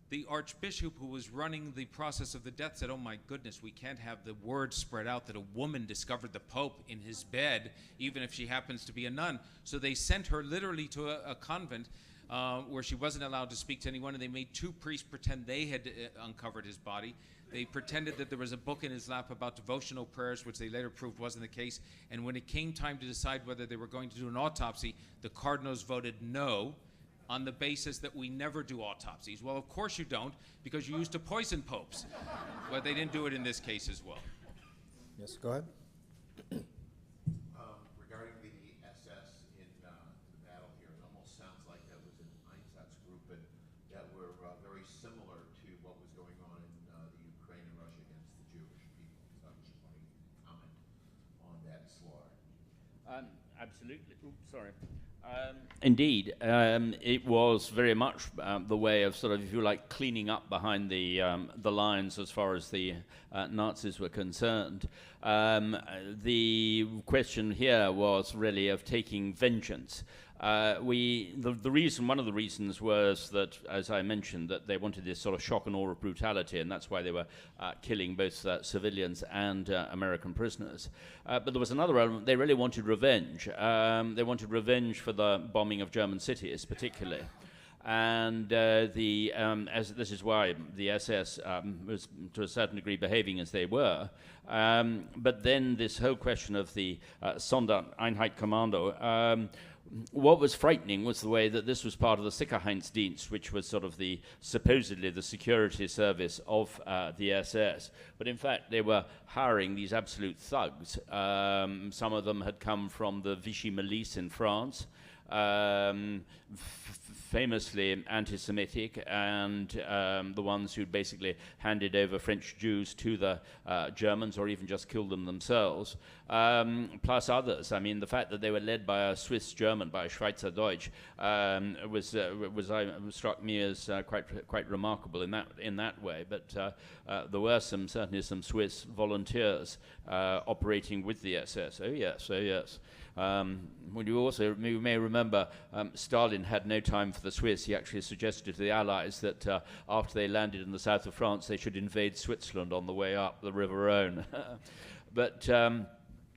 The Archbishop who was running the process of the death said, "Oh my goodness, we can't have the word spread out that a woman discovered the Pope in his bed, even if she happens to be a nun." So they sent her literally to a convent where she wasn't allowed to speak to anyone, and they made two priests pretend they had uncovered his body. They pretended that there was a book in his lap about devotional prayers, which they later proved wasn't the case. And when it came time to decide whether they were going to do an autopsy, the cardinals voted no, on the basis that we never do autopsies. Well, of course you don't, because you used to poison popes. But they didn't do it in this case as well. Yes, go ahead. Regarding the SS in the battle here, it almost sounds like that was an Einsatzgruppe that were very similar to what was going on in the Ukraine and Russia against the Jewish people. So I'm just wanting to comment on that slaughter. Absolutely. Oops, sorry. Indeed, it was very much the way of sort of, if you like, cleaning up behind the lines as far as the Nazis were concerned. The question here was really of taking vengeance. One of the reasons was that, as I mentioned, that they wanted this sort of shock and awe of brutality, and that's why they were killing both civilians and American prisoners. But there was another element. They really wanted revenge. They wanted revenge for the bombing of German cities, particularly. And as this is why the SS was to a certain degree behaving as they were. But then this whole question of the Sondereinheitkommando, what was frightening was the way that this was part of the Sicherheitsdienst, which was sort of supposedly the security service of the SS. But in fact, they were hiring these absolute thugs. Some of them had come from the Vichy milice in France, famously anti-Semitic, and the ones who basically handed over French Jews to the Germans or even just killed them themselves, plus others. I mean, the fact that they were led by a Swiss German, by a Schweizer Deutsch, struck me as quite remarkable in that way. But there were certainly some Swiss volunteers operating with the SS. Oh yes, oh yes. You may remember Stalin had no time for the Swiss. He actually suggested to the Allies that after they landed in the south of France, they should invade Switzerland on the way up the River Rhone. But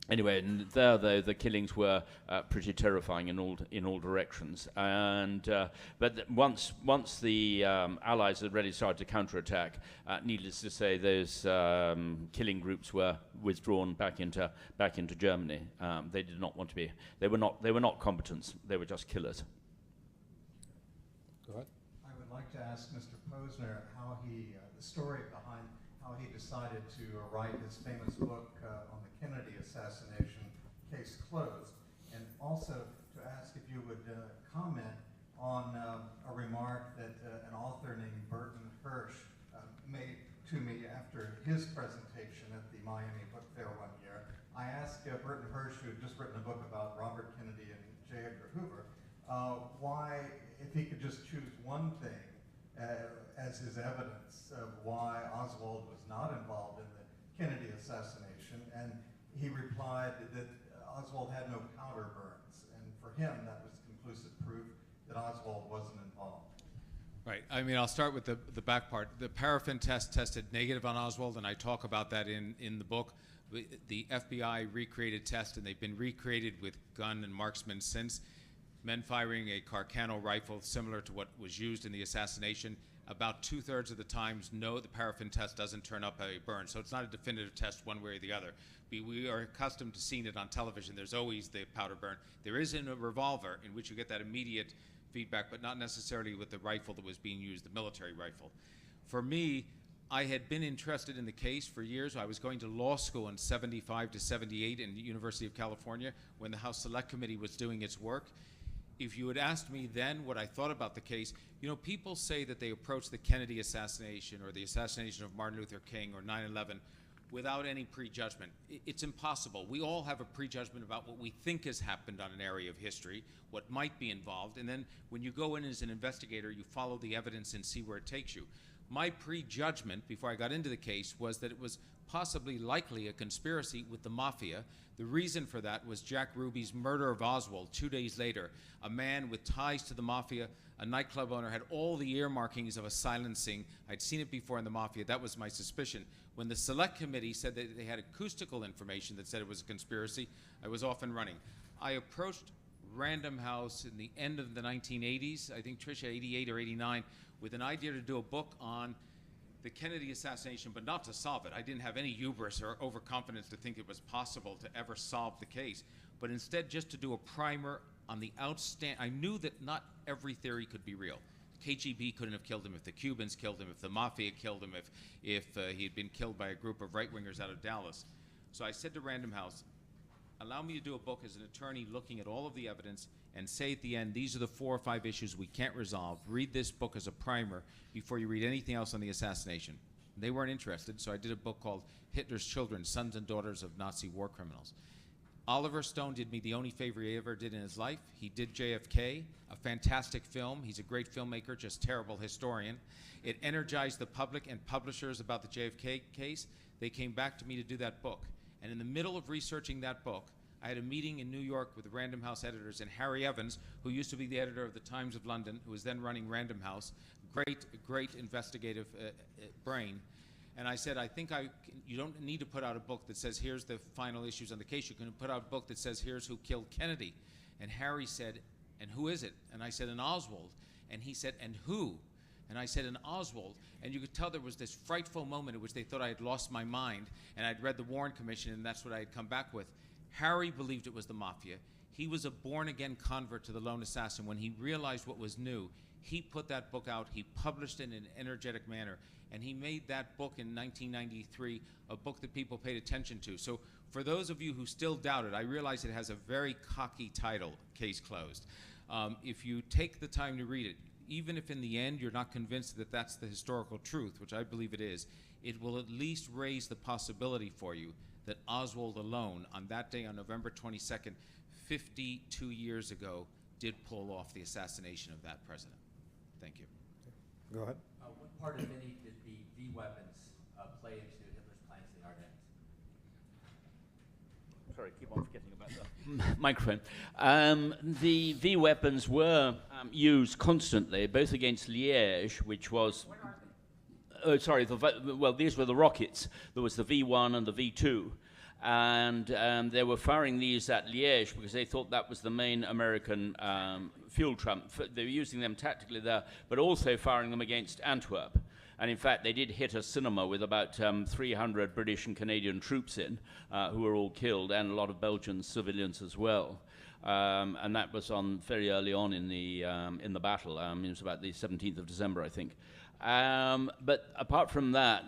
anyway, there though the killings were pretty terrifying in all directions. And but once the Allies had really started to counterattack, needless to say, those killing groups were withdrawn back into Germany. They did not want to be. They were not combatants. They were just killers. Go ahead. I would like to ask Mr. Posner how the story behind how he decided to write his famous book on the Kennedy assassination, Case Closed, and also to ask if you would comment on a remark that an author named Burton Hirsch made to me after his presentation at the Miami Book Fair one year. I asked Burton Hirsch, who had just written a book about Robert Kennedy and J. Edgar Hoover, why, if he could just choose one thing as his evidence of why Oswald was not involved in the Kennedy assassination, and he replied that Oswald had no powder burns, and for him that was conclusive proof that Oswald wasn't involved. Right. I mean, I'll start with the back part. The paraffin test tested negative on Oswald, and I talk about that in the book. The FBI recreated test, and they've been recreated with gun and marksmen since. Men firing a Carcano rifle similar to what was used in the assassination. About 2/3 of the times, no, the paraffin test doesn't turn up a burn. So it's not a definitive test one way or the other. We are accustomed to seeing it on television. There's always the powder burn. There is in a revolver in which you get that immediate feedback, but not necessarily with the rifle that was being used, the military rifle. For me, I had been interested in the case for years. I was going to law school in 75 to 78 in the University of California when the House Select Committee was doing its work. If you had asked me then what I thought about the case, you know, people say that they approached the Kennedy assassination or the assassination of Martin Luther King or 9/11 without any prejudgment. It's impossible. We all have a prejudgment about what we think has happened on an area of history, what might be involved, and then when you go in as an investigator, you follow the evidence and see where it takes you. My prejudgment before I got into the case was that it was possibly likely a conspiracy with the mafia. The reason for that was Jack Ruby's murder of Oswald 2 days later. A man with ties to the mafia, a nightclub owner, had all the earmarkings of a silencing. I'd seen it before in the mafia. That was my suspicion. When the Select Committee said that they had acoustical information that said it was a conspiracy, I was off and running. I approached Random House in the end of the 1980s, I think Tricia 88 or 89, with an idea to do a book on the Kennedy assassination, but not to solve it. I didn't have any hubris or overconfidence to think it was possible to ever solve the case, but instead just to do a primer on the outstanding. I knew that not every theory could be real. KGB couldn't have killed him if the Cubans killed him, if the mafia killed him, if he had been killed by a group of right-wingers out of Dallas. So I said to Random House, allow me to do a book as an attorney looking at all of the evidence and say at the end, these are the 4 or 5 issues we can't resolve. Read this book as a primer before you read anything else on the assassination. They weren't interested, so I did a book called Hitler's Children, Sons and Daughters of Nazi War Criminals. Oliver Stone did me the only favor he ever did in his life. He did JFK, a fantastic film. He's a great filmmaker, just terrible historian. It energized the public and publishers about the JFK case. They came back to me to do that book. And in the middle of researching that book, I had a meeting in New York with the Random House editors and Harry Evans, who used to be the editor of the Times of London, who was then running Random House, great investigative brain. And I said, I think you don't need to put out a book that says, here's the final issues on the case. You can put out a book that says, here's who killed Kennedy. And Harry said, and who is it? And I said, an Oswald. And he said, and who? And I said, an Oswald. And you could tell there was this frightful moment in which they thought I had lost my mind, and I'd read the Warren Commission, and that's what I had come back with. Harry believed it was the mafia. He was a born-again convert to the lone assassin. When he realized what was new, he put that book out, he published it in an energetic manner, and he made that book in 1993 a book that people paid attention to. So for those of you who still doubt it, I realize it has a very cocky title, Case Closed. If you take the time to read it, even if in the end you're not convinced that that's the historical truth, which I believe it is, it will at least raise the possibility for you that Oswald alone, on that day, on November 22nd, 52 years ago, did pull off the assassination of that president. Thank you. Go ahead. What part, if any, did the V weapons play into Hitler's plans in the Ardennes? Sorry, keep on forgetting about the microphone. The V weapons were used constantly, both against Liège, which was... What are they? Sorry, well, these were the rockets. There was the V1 and the V2. And they were firing these at Liège because they thought that was the main American fuel trump. They were using them tactically there, but also firing them against Antwerp. And in fact, they did hit a cinema with about 300 British and Canadian troops in, who were all killed, and a lot of Belgian civilians as well. And that was on very early on in the battle. It was about the 17th of December, I think. But apart from that,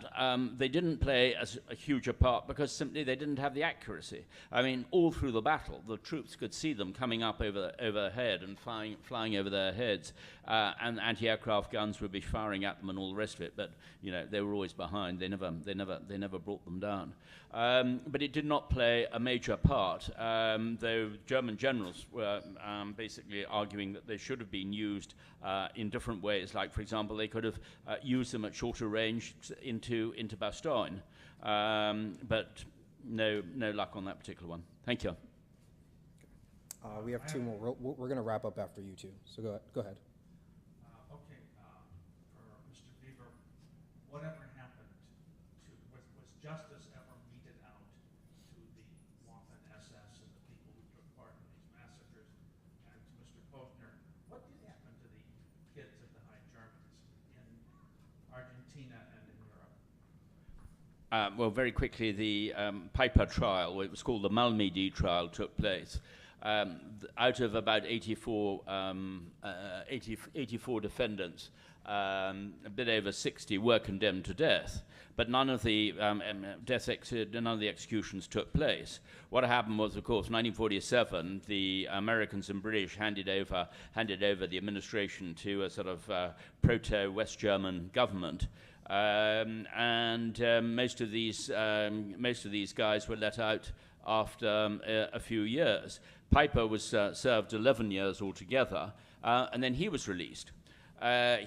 they didn't play as a huge a part because simply they didn't have the accuracy. I mean, all through the battle, the troops could see them coming up overhead and flying over their heads, and anti-aircraft guns would be firing at them and all the rest of it. But you know, they were always behind. They never brought them down. But it did not play a major part, though German generals were basically arguing that they should have been used in different ways. Like, for example, they could have used them at shorter range into Bastogne, but no luck on that particular one. Thank you. We have two more. We're going to wrap up after you two. So go ahead. Okay, for Mr. Beevor, whatever happened to, was justice ever meted out to the Waffen SS and the people who took part in these massacres? And to Mr. Posner, what did happen to the kids of the High Germans in Argentina and in Europe? Well, very quickly, the Piper trial, it was called the Malmedy trial, took place. Out of about 84 defendants, a bit over 60 were condemned to death, but none of the none of the executions took place. What happened was, of course, 1947, the Americans and British handed over the administration to a sort of proto-West German government. Most of these guys were let out after a few years. Piper was served 11 years altogether, and then he was released.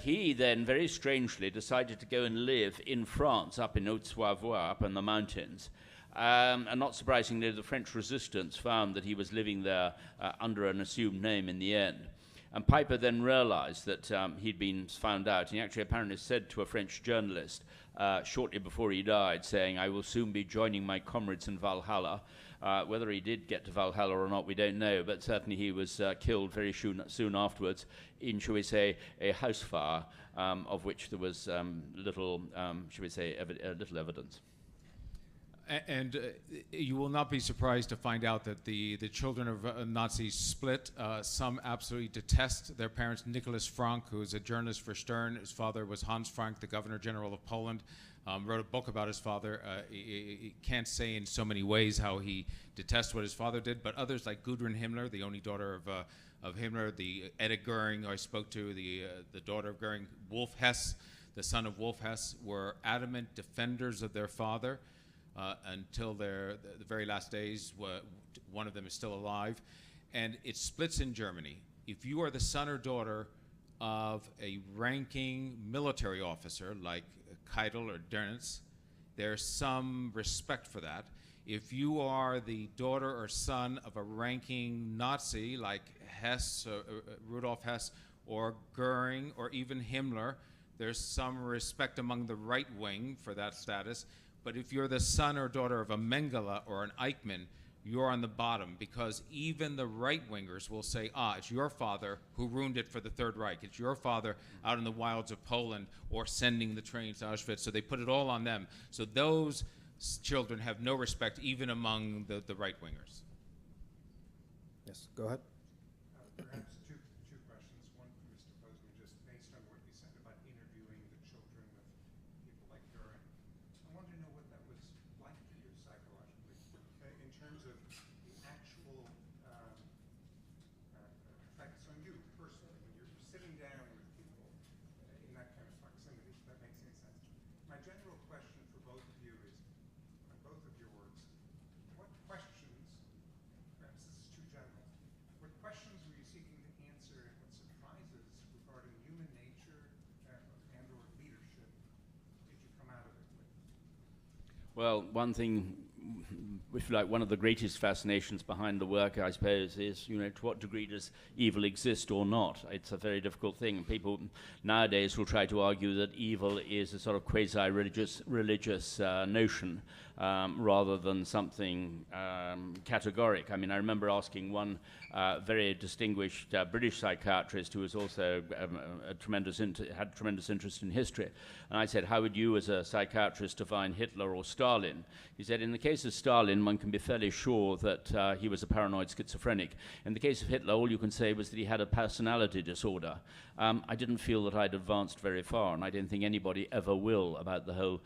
He then, very strangely, decided to go and live in France, up in Haute-Savoie, up in the mountains. And not surprisingly, the French resistance found that he was living there under an assumed name in the end. And Piper then realized that he'd been found out. He actually apparently said to a French journalist shortly before he died, saying, "I will soon be joining my comrades in Valhalla." Whether he did get to Valhalla or not, we don't know, but certainly he was killed very soon afterwards in, shall we say, a house fire, of which there was little, shall we say, little evidence. And you will not be surprised to find out that the children of Nazis split. Some absolutely detest their parents. Nicholas Frank, who is a journalist for Stern, his father was Hans Frank, the Governor General of Poland, wrote a book about his father. He can't say in so many ways how he detests what his father did, but others like Gudrun Himmler, the only daughter of Himmler, the Edith Goering, who I spoke to, the daughter of Goering, Wolf Hess, the son of Wolf Hess, were adamant defenders of their father. Until the very last days. One of them is still alive. And it splits in Germany. If you are the son or daughter of a ranking military officer like Keitel or Dönitz, there's some respect for that. If you are the daughter or son of a ranking Nazi like Hess, Rudolf Hess, or Goering, or even Himmler, there's some respect among the right wing for that status. But if you're the son or daughter of a Mengele or an Eichmann, you're on the bottom, because even the right-wingers will say, it's your father who ruined it for the Third Reich. It's your father out in the wilds of Poland or sending the trains to Auschwitz. So they put it all on them. So those children have no respect even among the right-wingers. Yes, go ahead. Perhaps two questions. One for Mr. Posner, just based on what you said about interviewing the children of people like Goering. I want to know what that was like for you psychologically, in terms of the actual effects on you personally when you're sitting down with people in that kind of proximity. If that makes any sense. My general question for both of you is, on both of your works, what questions, perhaps this is too general, what questions were you seeking to answer, and what surprises regarding human nature and or leadership did you come out of it with? Well, one thing, if you like, one of the greatest fascinations behind the work, I suppose, is, to what degree does evil exist or not? It's a very difficult thing. People nowadays will try to argue that evil is a sort of quasi-religious notion, rather than something categoric. I mean, I remember asking one very distinguished British psychiatrist who was also had tremendous interest in history, and I said, how would you as a psychiatrist define Hitler or Stalin? He said, in the case case of Stalin, one can be fairly sure that he was a paranoid schizophrenic. In the case of Hitler, all you can say was that he had a personality disorder. I didn't feel that I'd advanced very far, and I don't think anybody ever will about the whole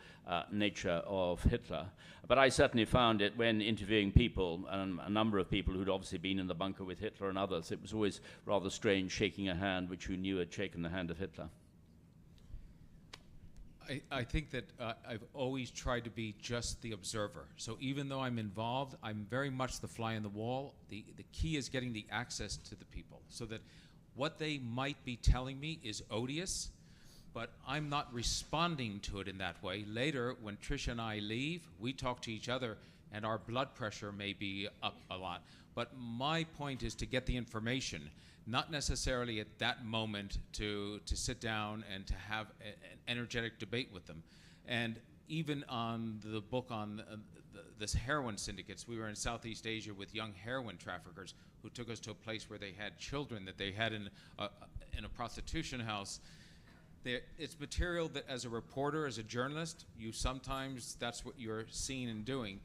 nature of Hitler. But I certainly found it when interviewing people, a number of people who'd obviously been in the bunker with Hitler and others, it was always rather strange shaking a hand which you knew had shaken the hand of Hitler. I think that I've always tried to be just the observer. So even though I'm involved, I'm very much the fly on the wall. The key is getting the access to the people so that what they might be telling me is odious, but I'm not responding to it in that way. Later, when Tricia and I leave, we talk to each other, and our blood pressure may be up a lot. But my point is to get the information, not necessarily at that moment to sit down and to have an energetic debate with them. And even on the book on this heroin syndicates, we were in Southeast Asia with young heroin traffickers who took us to a place where they had children that they had in a prostitution house. It's material that as a reporter, as a journalist, you sometimes, that's what you're seeing and doing.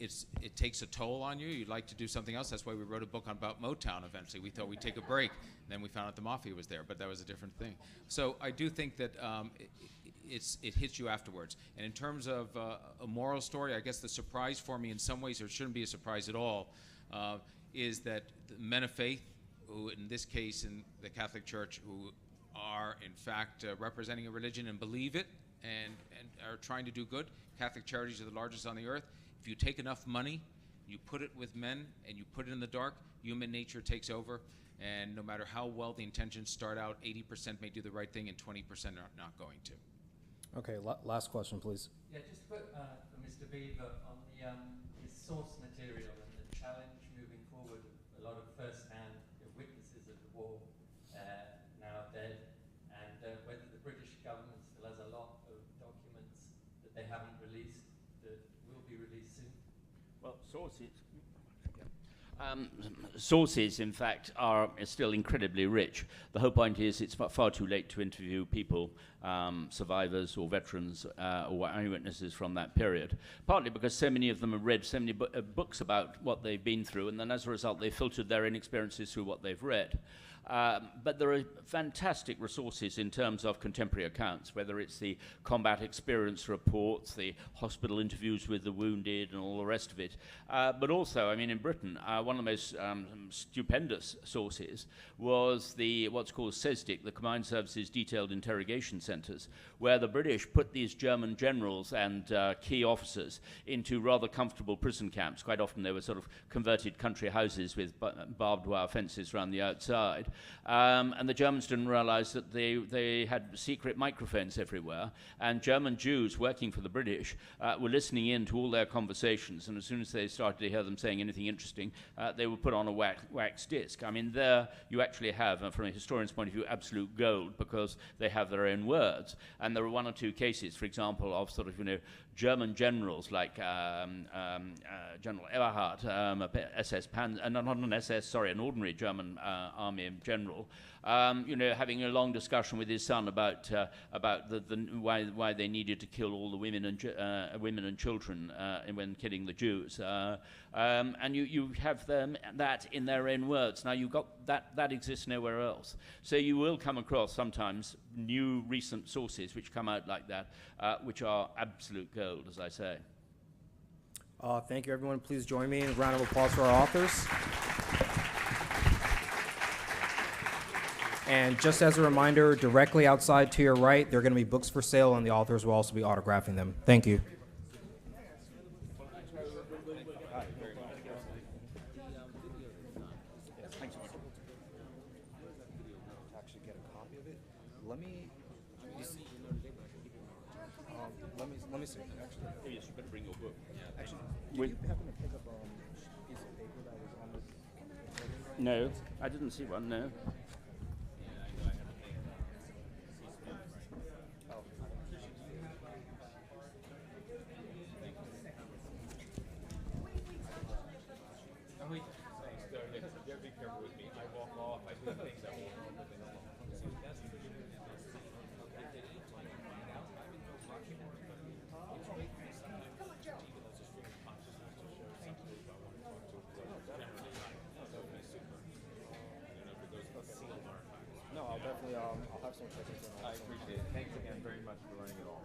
It takes a toll on you. You'd like to do something else. That's why we wrote a book about Motown eventually. We thought we'd take a break. And then we found out the mafia was there, but that was a different thing. So I do think that it hits you afterwards. And in terms of a moral story, I guess the surprise for me in some ways, or it shouldn't be a surprise at all, is that the men of faith, who in this case in the Catholic Church, who are in fact representing a religion and believe it and are trying to do good. Catholic charities are the largest on the earth. If you take enough money, you put it with men, and you put it in the dark, human nature takes over, and no matter how well the intentions start out, 80% may do the right thing and 20% are not going to. Okay, last question, please. Yeah, just for Mr. Beevor on the source material and the challenge moving forward. A lot of first-hand witnesses of the war now dead, and whether the British government still has a lot of documents that they haven't released that will be released soon. Well, sources, in fact, are still incredibly rich. The whole point is it's far too late to interview people, survivors or veterans or eyewitnesses from that period, partly because so many of them have read so many books about what they've been through, and then as a result they filtered their own experiences through what they've read. But there are fantastic resources in terms of contemporary accounts, whether it's the combat experience reports, the hospital interviews with the wounded, and all the rest of it. But also, I mean, in Britain, one of the most stupendous sources was what's called CESDIC, the Combined Services Detailed Interrogation Centres, where the British put these German generals and key officers into rather comfortable prison camps. Quite often they were sort of converted country houses with barbed wire fences around the outside. And the Germans didn't realize that they had secret microphones everywhere, and German Jews working for the British were listening in to all their conversations, and as soon as they started to hear them saying anything interesting, they were put on a wax disc. I mean, there you actually have, from a historian's point of view, absolute gold, because they have their own words. And there are one or two cases, for example, of sort of, German generals like General Eberhard, an ordinary German army general, having a long discussion with his son about why they needed to kill all the women and children when killing the Jews, and you have that in their own words. Now you've got that exists nowhere else. So you will come across sometimes new recent sources which come out like that, which are absolute gold, as I say. Thank you, everyone. Please join me in a round of applause for our authors. And just as a reminder, directly outside to your right, there are going to be books for sale, and the authors will also be autographing them. Thank you. Let me see. Actually, Yes, you better bring your book. actually, did you happen to pick up a piece of paper that was on this? No, I didn't see one. No. Be careful with me. I walk off. I do things that will. I'll have some questions. I appreciate it. Thanks again very much for running it all.